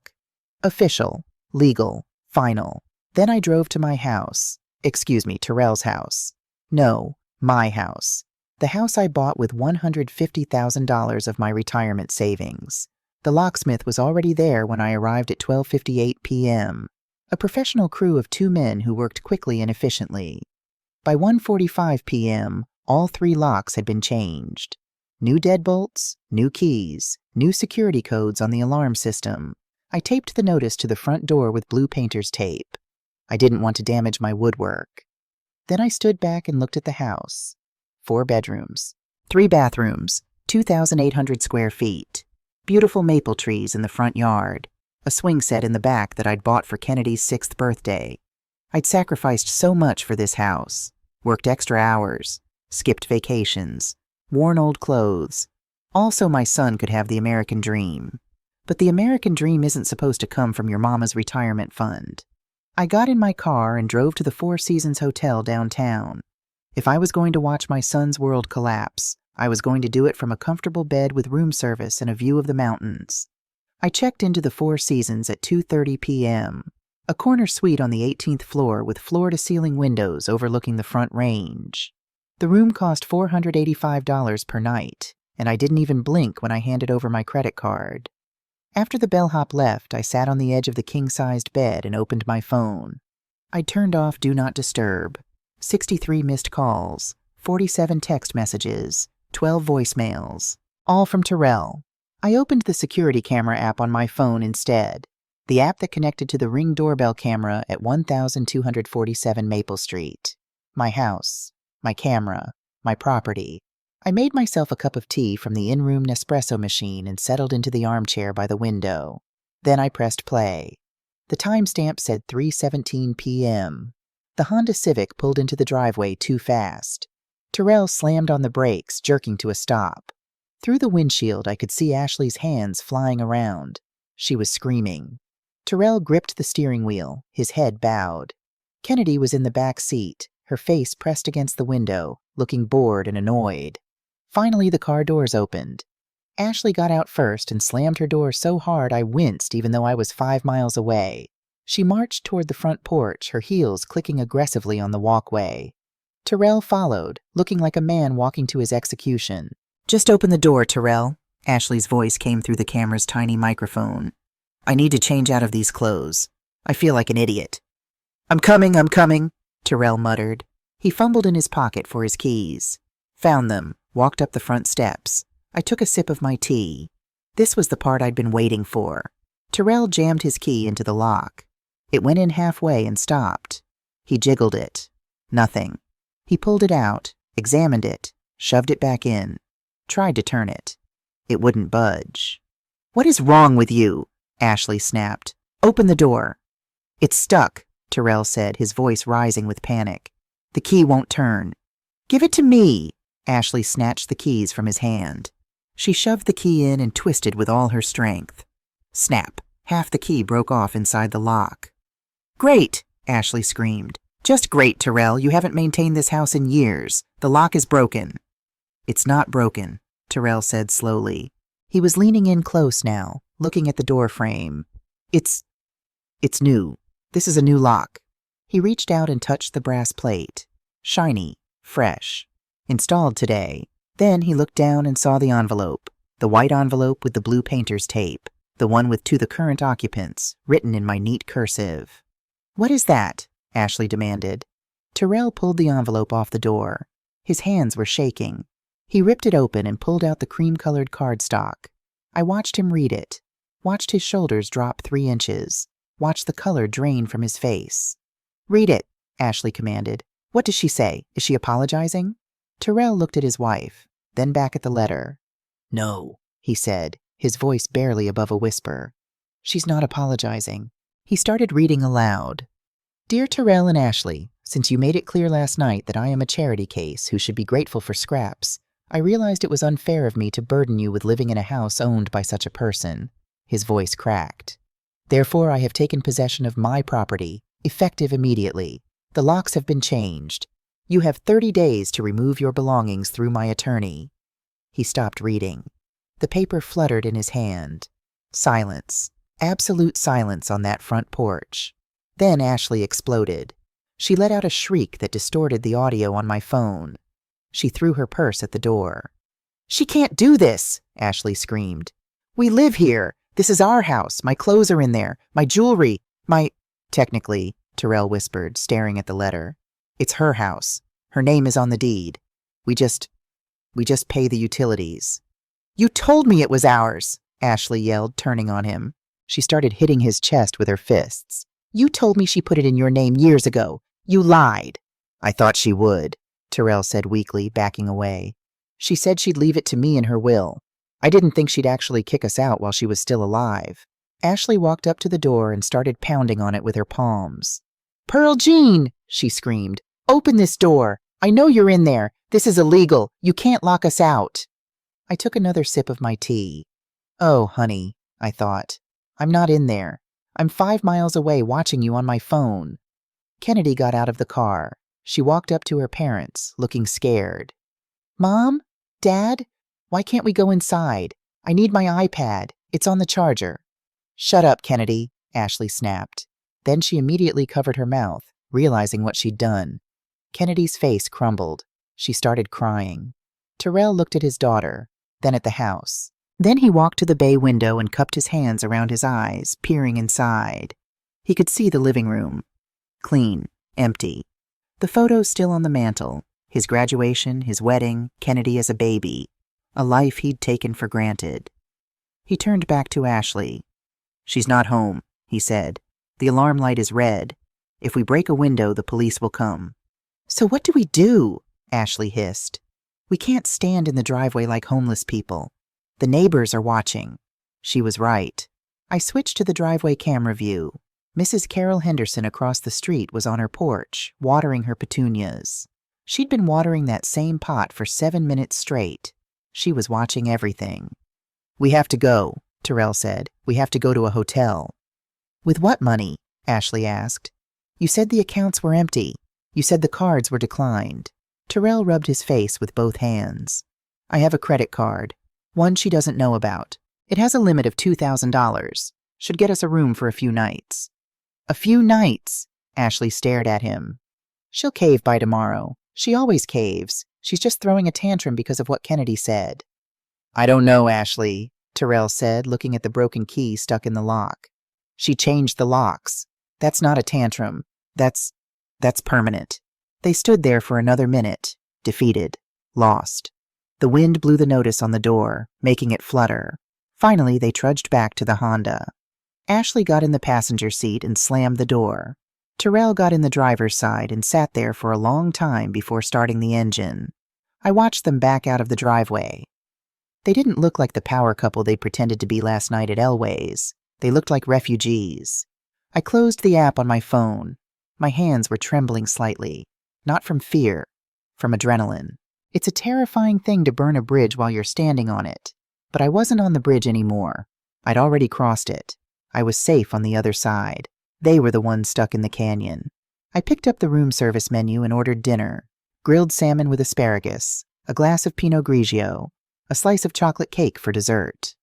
[SPEAKER 1] Official, legal, final. Then I drove to my house. Terrell's house. No, my house. The house I bought with $150,000 of my retirement savings. The locksmith was already there when I arrived at 12:58 p.m. A professional crew of 2 men who worked quickly and efficiently. By 1:45 p.m., all 3 locks had been changed. New deadbolts, new keys, new security codes on the alarm system. I taped the notice to the front door with blue painter's tape. I didn't want to damage my woodwork. Then I stood back and looked at the house. 4 bedrooms, 3 bathrooms, 2,800 square feet. Beautiful maple trees in the front yard. A swing set in the back that I'd bought for Kennedy's 6th birthday. I'd sacrificed so much for this house. Worked extra hours. Skipped vacations. Worn old clothes. Also, my son could have the American dream. But the American dream isn't supposed to come from your mama's retirement fund. I got in my car and drove to the Four Seasons Hotel downtown. If I was going to watch my son's world collapse, I was going to do it from a comfortable bed with room service and a view of the mountains. I checked into the Four Seasons at 2:30 p.m., a corner suite on the 18th floor with floor-to-ceiling windows overlooking the Front Range. The room cost $485 per night, and I didn't even blink when I handed over my credit card. After the bellhop left, I sat on the edge of the king-sized bed and opened my phone. I turned off Do Not Disturb. 63 missed calls, 47 text messages, 12 voicemails, all from Terrell. I opened the security camera app on my phone instead, the app that connected to the Ring doorbell camera at 1247 Maple Street. My house, my camera, my property. I made myself a cup of tea from the in-room Nespresso machine and settled into the armchair by the window. Then I pressed play. The timestamp said 3:17 p.m. The Honda Civic pulled into the driveway too fast. Terrell slammed on the brakes, jerking to a stop. Through the windshield, I could see Ashley's hands flying around. She was screaming. Terrell gripped the steering wheel, his head bowed. Kennedy was in the back seat, her face pressed against the window, looking bored and annoyed. Finally, the car doors opened. Ashley got out first and slammed her door so hard I winced even though I was 5 miles away. She marched toward the front porch, her heels clicking aggressively on the walkway. Terrell followed, looking like a man walking to his execution. "Just open the door, Terrell," Ashley's voice came through the camera's tiny microphone. "I need to change out of these clothes. I feel like an idiot." I'm coming," Terrell muttered. He fumbled in his pocket for his keys. Found them, walked up the front steps. I took a sip of my tea. This was the part I'd been waiting for. Terrell jammed his key into the lock. It went in halfway and stopped. He jiggled it. Nothing. He pulled it out, examined it, shoved it back in, tried to turn it. It wouldn't budge. "What is wrong with you?" Ashley snapped. "Open the door." "It's stuck," Terrell said, his voice rising with panic. "The key won't turn." "Give it to me." Ashley snatched the keys from his hand. She shoved the key in and twisted with all her strength. Snap! Half the key broke off inside the lock. "Great!" Ashley screamed. "Just great, Terrell. You haven't maintained this house in years. The lock is broken." "It's not broken," Terrell said slowly. He was leaning in close now, looking at the door frame. It's new. This is a new lock." He reached out and touched the brass plate. Shiny, fresh. Installed today. Then he looked down and saw the envelope. The white envelope with the blue painter's tape. The one with "To the current occupants," written in my neat cursive. "What is that?" Ashley demanded. Terrell pulled the envelope off the door. His hands were shaking. He ripped it open and pulled out the cream-colored cardstock. I watched him read it. Watched his shoulders drop 3 inches. Watched the color drain from his face. "Read it," Ashley commanded. "What does she say? Is she apologizing?" Terrell looked at his wife, then back at the letter. "No," he said, his voice barely above a whisper. "She's not apologizing." He started reading aloud. "Dear Terrell and Ashley, since you made it clear last night that I am a charity case who should be grateful for scraps, I realized it was unfair of me to burden you with living in a house owned by such a person." His voice cracked. "Therefore, I have taken possession of my property, effective immediately. The locks have been changed. You have 30 days to remove your belongings through my attorney." He stopped reading. The paper fluttered in his hand. Silence. Absolute silence on that front porch. Then Ashley exploded. She let out a shriek that distorted the audio on my phone. She threw her purse at the door. "She can't do this!" Ashley screamed. "We live here. This is our house. My clothes are in there. My jewelry. Technically," Terrell whispered, staring at the letter. "It's her house. Her name is on the deed. We just pay the utilities." "You told me it was ours," Ashley yelled, turning on him. She started hitting his chest with her fists. "You told me she put it in your name years ago. You lied." "I thought she would," Terrell said weakly, backing away. "She said she'd leave it to me in her will. I didn't think she'd actually kick us out while she was still alive." Ashley walked up to the door and started pounding on it with her palms. "Pearl Jean!" she screamed. "Open this door! I know you're in there! This is illegal! You can't lock us out!" I took another sip of my tea. "Oh, honey," I thought. "I'm not in there. I'm 5 miles away watching you on my phone." Kennedy got out of the car. She walked up to her parents, looking scared. "Mom? Dad? Why can't we go inside? I need my iPad. It's on the charger." "Shut up, Kennedy," Ashley snapped. Then she immediately covered her mouth, realizing what she'd done. Kennedy's face crumbled. She started crying. Terrell looked at his daughter, then at the house. Then he walked to the bay window and cupped his hands around his eyes, peering inside. He could see the living room. Clean, empty. The photos still on the mantel. His graduation, his wedding, Kennedy as a baby. A life he'd taken for granted. He turned back to Ashley. "She's not home," he said. "The alarm light is red. If we break a window, the police will come." "So what do we do?" Ashley hissed. "We can't stand in the driveway like homeless people. The neighbors are watching." She was right. I switched to the driveway camera view. Mrs. Carol Henderson across the street was on her porch, watering her petunias. She'd been watering that same pot for 7 minutes straight. She was watching everything. "We have to go," Terrell said. "We have to go to a hotel." "With what money?" Ashley asked. "You said the accounts were empty. You said the cards were declined." Terrell rubbed his face with both hands. "I have a credit card. One she doesn't know about. It has a limit of $2,000. Should get us a room for a few nights." "A few nights?" Ashley stared at him. "She'll cave by tomorrow. She always caves. She's just throwing a tantrum because of what Kennedy said." "I don't know, Ashley," Terrell said, looking at the broken key stuck in the lock. "She changed the locks. That's not a tantrum. That's permanent." They stood there for another minute, defeated, lost. The wind blew the notice on the door, making it flutter. Finally, they trudged back to the Honda. Ashley got in the passenger seat and slammed the door. Terrell got in the driver's side and sat there for a long time before starting the engine. I watched them back out of the driveway. They didn't look like the power couple they pretended to be last night at Elway's. They looked like refugees. I closed the app on my phone. My hands were trembling slightly. Not from fear, from adrenaline. It's a terrifying thing to burn a bridge while you're standing on it. But I wasn't on the bridge anymore. I'd already crossed it. I was safe on the other side. They were the ones stuck in the canyon. I picked up the room service menu and ordered dinner. Grilled salmon with asparagus, a glass of Pinot Grigio, a slice of chocolate cake for dessert.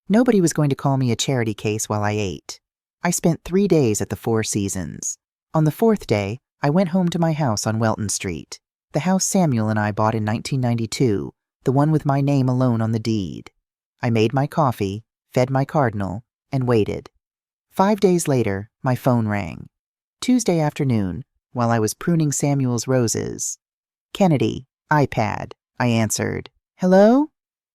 [SPEAKER 1] Nobody was going to call me a charity case while I ate. I spent 3 days at the Four Seasons. On the 4th day, I went home to my house on Welton Street, the house Samuel and I bought in 1992, the one with my name alone on the deed. I made my coffee, fed my cardinal, and waited. 5 days later, my phone rang. Tuesday afternoon, while I was pruning Samuel's roses. "Kennedy, iPad," I answered. "Hello?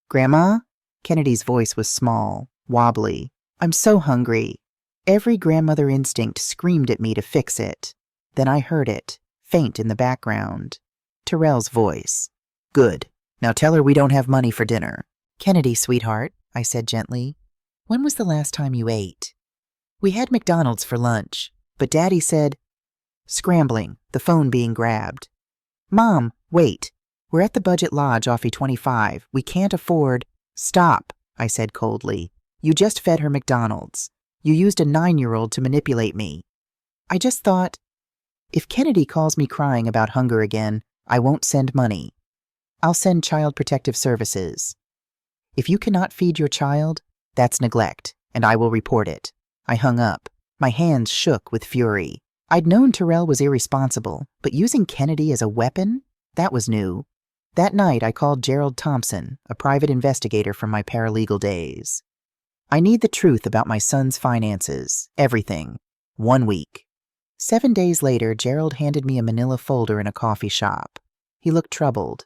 [SPEAKER 1] Grandma?" Kennedy's voice was small, wobbly. "I'm so hungry." Every grandmother instinct screamed at me to fix it. Then I heard it, faint in the background. Terrell's voice. "Good. Now tell her we don't have money for dinner." "Kennedy, sweetheart," I said gently. "When was the last time you ate?" "We had McDonald's for lunch, but Daddy said—" Scrambling, the phone being grabbed. "Mom, wait. We're at the Budget Lodge off E25. We can't afford—" "Stop," I said coldly. "You just fed her McDonald's. You used a 9-year-old to manipulate me. I just thought, if Kennedy calls me crying about hunger again, I won't send money. I'll send Child Protective Services. If you cannot feed your child, that's neglect, and I will report it." I hung up. My hands shook with fury. I'd known Terrell was irresponsible, but using Kennedy as a weapon? That was new. That night, I called Gerald Thompson, a private investigator from my paralegal days. "I need the truth about my son's finances, everything. 1 week. 7 days later, Gerald handed me a manila folder in a coffee shop. He looked troubled.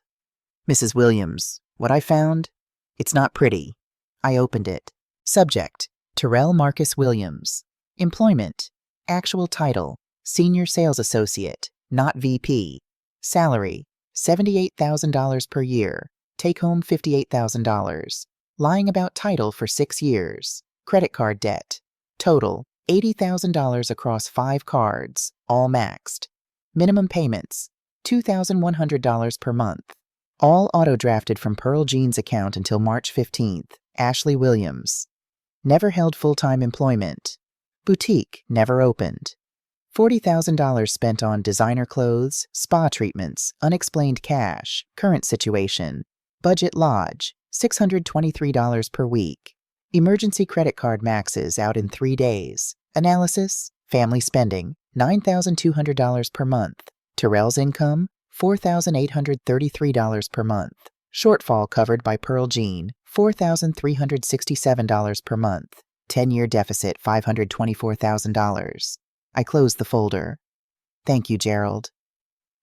[SPEAKER 1] "Mrs. Williams, What I found? It's not pretty. I opened it. Subject: Terrell Marcus Williams. Employment: actual title: Senior Sales Associate, not VP. Salary: $78,000 per year. Take home $58,000. Lying about title for 6 years. Credit card debt. Total: $80,000 across 5 cards, all maxed. Minimum payments: $2,100 per month. All auto-drafted from Pearl Jean's account until March 15th. Ashley Williams. Never held full-time employment. Boutique never opened. $40,000 spent on designer clothes, spa treatments, unexplained cash, current situation. Budget lodge, $623 per week. Emergency credit card maxes out in 3 days. Analysis: family spending, $9,200 per month. Terrell's income, $4,833 per month. Shortfall covered by Pearl Jean, $4,367 per month. 10-year deficit, $524,000. I closed the folder. Thank you, Gerald.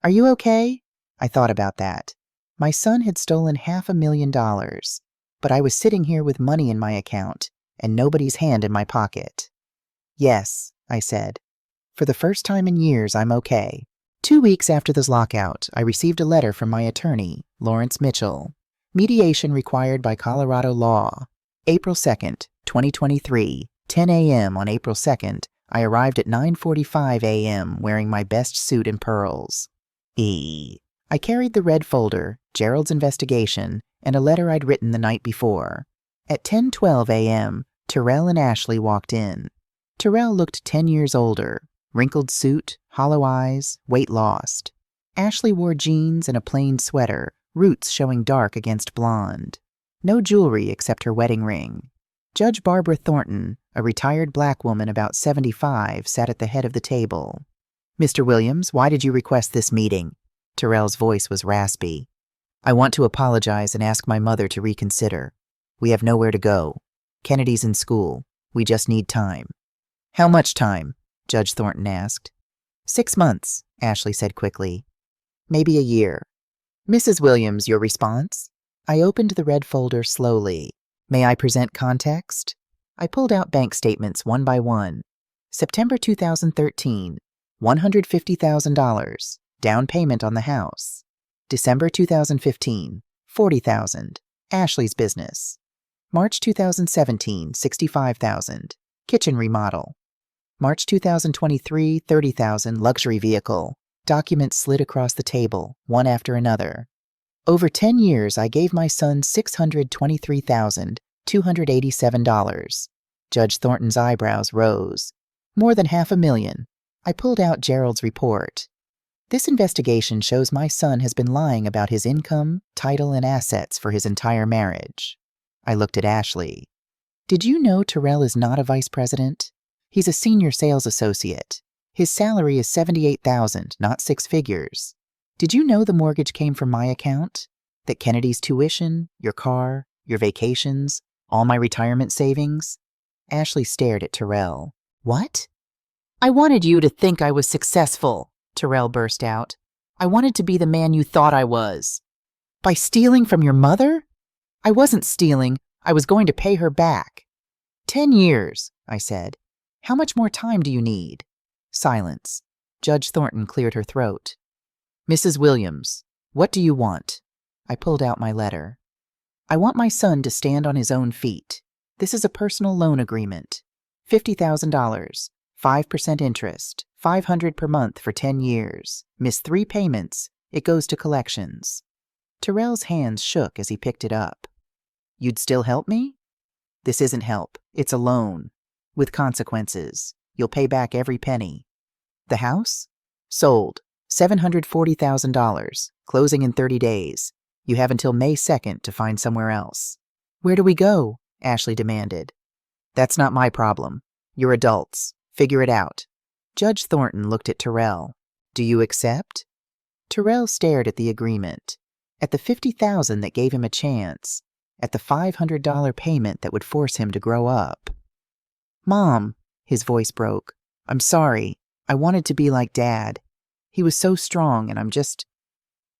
[SPEAKER 1] Are you okay? I thought about that. My son had stolen $500,000, but I was sitting here with money in my account and nobody's hand in my pocket. Yes, I said. For the first time in years, I'm okay. 2 weeks after this lockout, I received a letter from my attorney, Lawrence Mitchell. Mediation required by Colorado law. April 2nd, 2023, 10 a.m. on April 2nd, I arrived at 9:45 a.m. wearing my best suit and pearls. I carried the red folder, Gerald's investigation, and a letter I'd written the night before. At 10:12 a.m., Terrell and Ashley walked in. Terrell looked 10 years older. Wrinkled suit, hollow eyes, weight lost. Ashley wore jeans and a plain sweater, roots showing dark against blonde. No jewelry except her wedding ring. Judge Barbara Thornton, a retired black woman about 75, sat at the head of the table. Mr. Williams, why did you request this meeting? Terrell's voice was raspy. I want to apologize and ask my mother to reconsider. We have nowhere to go. Kennedy's in school. We just need time. How much time? Judge Thornton asked. 6 months, Ashley said quickly. Maybe a year. Mrs. Williams, your response? I opened the red folder slowly. May I present context? I pulled out bank statements one by one. September 2013, $150,000, down payment on the house. December 2015, $40,000, Ashley's business. March 2017, $65,000, kitchen remodel. March 2023, $30,000, luxury vehicle. Documents slid across the table, one after another. Over 10 years, I gave my son $623,287. Judge Thornton's eyebrows rose. More than $500,000. I pulled out Gerald's report. This investigation shows my son has been lying about his income, title, and assets for his entire marriage. I looked at Ashley. Did you know Terrell is not a vice president? He's a senior sales associate. His salary is $78,000, not 6 figures. Did you know the mortgage came from my account? That Kennedy's tuition, your car, your vacations, all my retirement savings? Ashley stared at Terrell. What? I wanted you to think I was successful, Terrell burst out. I wanted to be the man you thought I was. By stealing from your mother? I wasn't stealing. I was going to pay her back. 10 years, I said. How much more time do you need? Silence. Judge Thornton cleared her throat. Mrs. Williams, what do you want? I pulled out my letter. I want my son to stand on his own feet. This is a personal loan agreement. $50,000, 5% interest, $500 per month for 10 years. Miss 3 payments, it goes to collections. Terrell's hands shook as he picked it up. You'd still help me? This isn't help. It's a loan. With consequences. You'll pay back every penny. The house? Sold. $740,000. Closing in 30 days. You have until May 2nd to find somewhere else. Where do we go? Ashley demanded. That's not my problem. You're adults. Figure it out. Judge Thornton looked at Terrell. Do you accept? Terrell stared at the agreement. At the $50,000 that gave him a chance. At the $500 payment that would force him to grow up. Mom, his voice broke. I'm sorry. I wanted to be like Dad. He was so strong and I'm just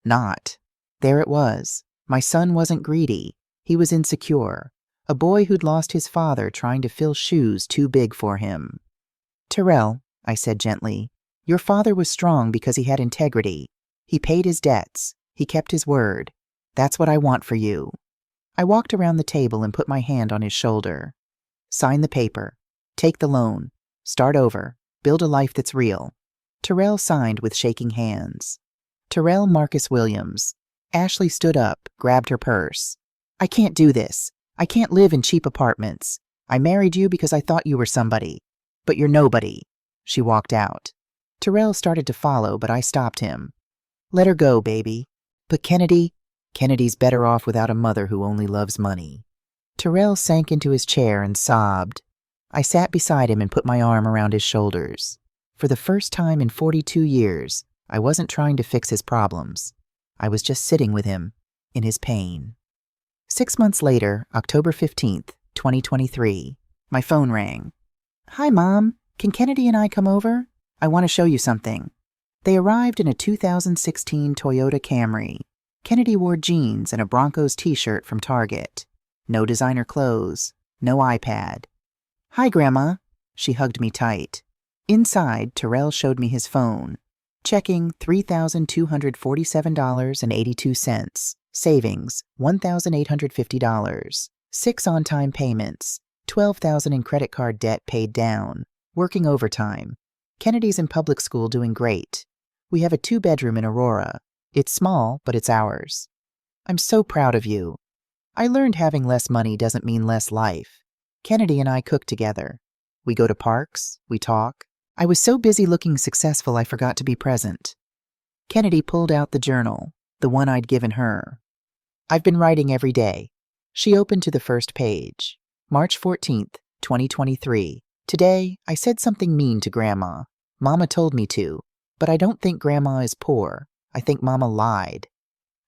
[SPEAKER 1] not. There it was. My son wasn't greedy. He was insecure. A boy who'd lost his father trying to fill shoes too big for him. Terrell, I said gently, your father was strong because he had integrity. He paid his debts. He kept his word. That's what I want for you. I walked around the table and put my hand on his shoulder. Sign the paper. Take the loan. Start over. Build a life that's real. Terrell signed with shaking hands. Terrell Marcus Williams. Ashley stood up, grabbed her purse. I can't do this. I can't live in cheap apartments. I married you because I thought you were somebody. But you're nobody. She walked out. Terrell started to follow, but I stopped him. Let her go, baby. But Kennedy's better off without a mother who only loves money. Terrell sank into his chair and sobbed. I sat beside him and put my arm around his shoulders. For the first time in 42 years, I wasn't trying to fix his problems. I was just sitting with him, in his pain. 6 months later, October 15th, 2023, my phone rang. Hi, Mom. Can Kennedy and I come over? I want to show you something. They arrived in a 2016 Toyota Camry. Kennedy wore jeans and a Broncos t-shirt from Target. No designer clothes. No iPad. Hi, Grandma. She hugged me tight. Inside, Terrell showed me his phone. Checking $3,247.82. Savings, $1,850. 6 on-time payments. $12,000 in credit card debt paid down. Working overtime. Kennedy's in public school doing great. We have a 2-bedroom in Aurora. It's small, but it's ours. I'm so proud of you. I learned having less money doesn't mean less life. Kennedy and I cook together. We go to parks. We talk. I was so busy looking successful I forgot to be present. Kennedy pulled out the journal, the one I'd given her. I've been writing every day. She opened to the first page. March 14th, 2023. Today, I said something mean to Grandma. Mama told me to, but I don't think Grandma is poor. I think Mama lied.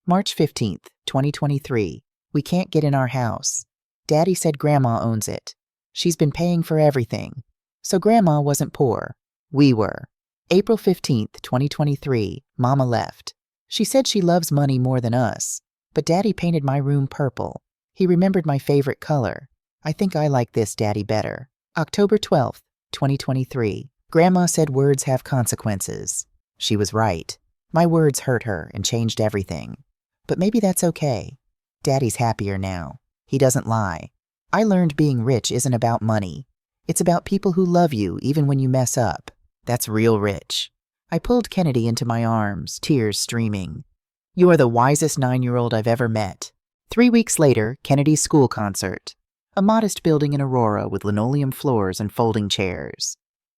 [SPEAKER 1] March 15th, 2023. We can't get in our house. Daddy said Grandma owns it. She's been paying for everything. So Grandma wasn't poor. We were. April 15th, 2023. Mama left. She said she loves money more than us, but Daddy painted my room purple. He remembered my favorite color. I think I like this Daddy better. October 12th, 2023. Grandma said words have consequences. She was right. My words hurt her and changed everything. But maybe that's okay. Daddy's happier now. He doesn't lie. I learned being rich isn't about money. It's about people who love you even when you mess up. That's real rich. I pulled Kennedy into my arms, tears streaming. You are the wisest 9-year-old I've ever met. 3 weeks later, Kennedy's school concert. A modest building in Aurora with linoleum floors and folding chairs.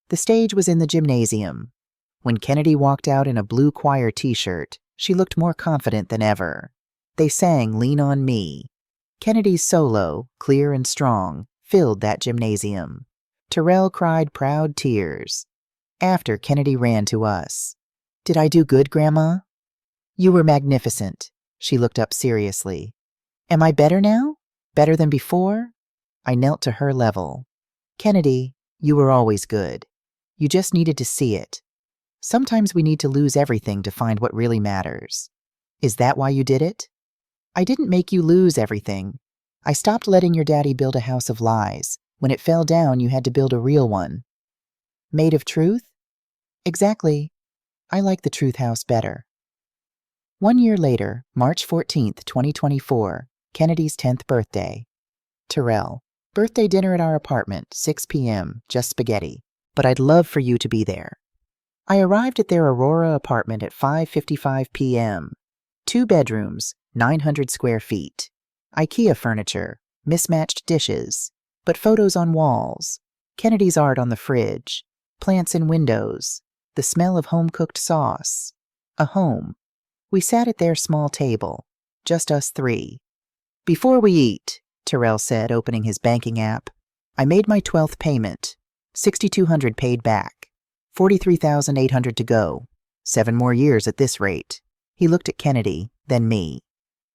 [SPEAKER 1] The stage was in the gymnasium. When Kennedy walked out in a blue choir t-shirt, she looked more confident than ever. They sang Lean on Me. Kennedy's solo, clear and strong, filled that gymnasium. Terrell cried proud tears. After, Kennedy ran to us. Did I do good, Grandma? You were magnificent. She looked up seriously. Am I better now? Better than before? I knelt to her level. Kennedy, you were always good. You just needed to see it. Sometimes we need to lose everything to find what really matters. Is that why you did it? I didn't make you lose everything. I stopped letting your daddy build a house of lies. When it fell down, you had to build a real one. Made of truth? Exactly. I like the truth house better. 1 year later, March 14th, 2024, Kennedy's 10th birthday. Terrell. Birthday dinner at our apartment, 6 p.m., just spaghetti. But I'd love for you to be there. I arrived at their Aurora apartment at 5:55 p.m. 2 bedrooms, 900 square feet. IKEA furniture, mismatched dishes, but photos on walls, Kennedy's art on the fridge, plants in windows, the smell of home-cooked sauce. A home. We sat at their small table, just us 3. Before we eat, Terrell said, opening his banking app, I made my 12th payment, $6,200 paid back, $43,800 to go, 7 more years at this rate. He looked at Kennedy, then me.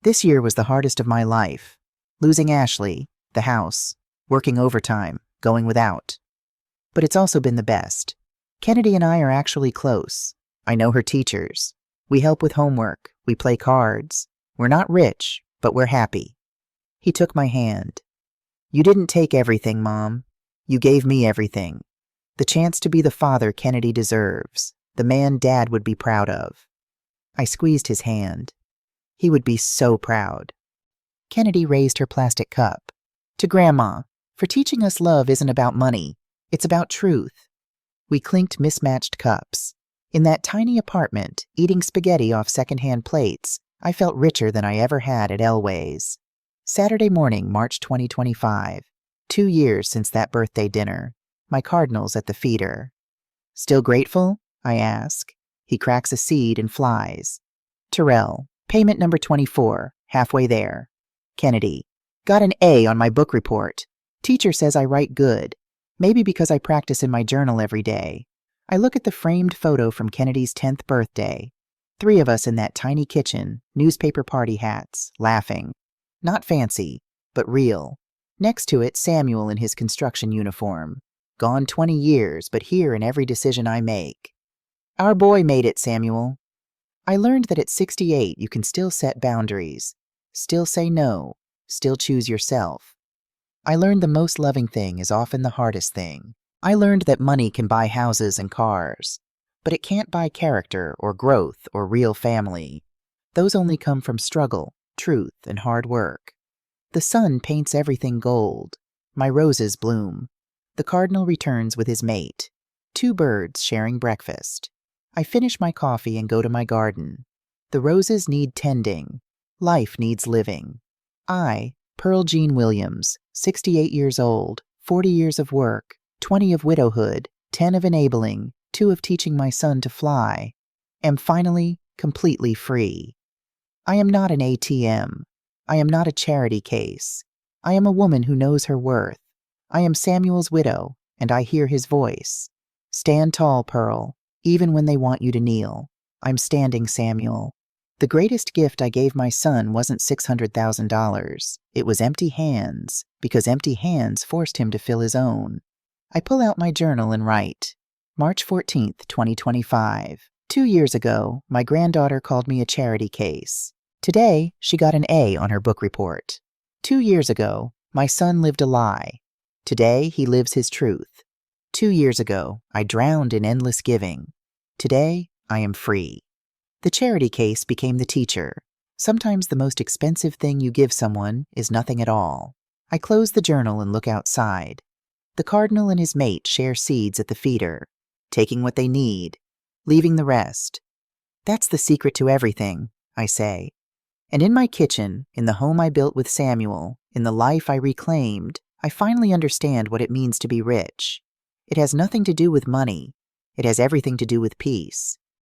[SPEAKER 1] This year was the hardest of my life. Losing Ashley, the house, working overtime, going without. But it's also been the best. Kennedy and I are actually close. I know her teachers. We help with homework. We play cards. We're not rich, but we're happy. He took my hand. You didn't take everything, Mom. You gave me everything. The chance to be the father Kennedy deserves, the man Dad would be proud of. I squeezed his hand. He would be so proud. Kennedy raised her plastic cup. To Grandma, for teaching us love isn't about money. It's about truth. We clinked mismatched cups. In that tiny apartment, eating spaghetti off secondhand plates, I felt richer than I ever had at Elway's. Saturday morning, March 2025. 2 years since that birthday dinner. My Cardinals at the feeder. Still grateful? I ask. He cracks a seed and flies. Terrell, payment number 24, halfway there. Kennedy, got an A on my book report. Teacher says I write good. Maybe because I practice in my journal every day. I look at the framed photo from Kennedy's 10th birthday. 3 of us in that tiny kitchen, newspaper party hats, laughing. Not fancy, but real. Next to it, Samuel in his construction uniform. Gone 20 years, but here in every decision I make. Our boy made it, Samuel. I learned that at 68 you can still set boundaries, still say no, still choose yourself. I learned the most loving thing is often the hardest thing. I learned that money can buy houses and cars, but it can't buy character or growth or real family. Those only come from struggle, truth, and hard work. The sun paints everything gold. My roses bloom. The cardinal returns with his mate. 2 birds sharing breakfast. I finish my coffee and go to my garden. The roses need tending. Life needs living. I, Pearl Jean Williams, 68 years old, 40 years of work, 20 of widowhood, 10 of enabling, 2 of teaching my son to fly, am finally completely free. I am not an ATM. I am not a charity case. I am a woman who knows her worth. I am Samuel's widow, and I hear his voice. Stand tall, Pearl, even when they want you to kneel. I'm standing, Samuel. The greatest gift I gave my son wasn't $600,000. It was empty hands, because empty hands forced him to fill his own. I pull out my journal and write. March 14th, 2025. 2 years ago, my granddaughter called me a charity case. Today, she got an A on her book report. 2 years ago, my son lived a lie. Today, he lives his truth. 2 years ago, I drowned in endless giving. Today, I am free. The charity case became the teacher. Sometimes the most expensive thing you give someone is nothing at all. I close the journal and look outside. The cardinal and his mate share seeds at the feeder, taking what they need, leaving the rest. That's the secret to everything, I say. And in my kitchen, in the home I built with Samuel, in the life I reclaimed, I finally understand what it means to be rich. It has nothing to do with money. It has everything to do with peace.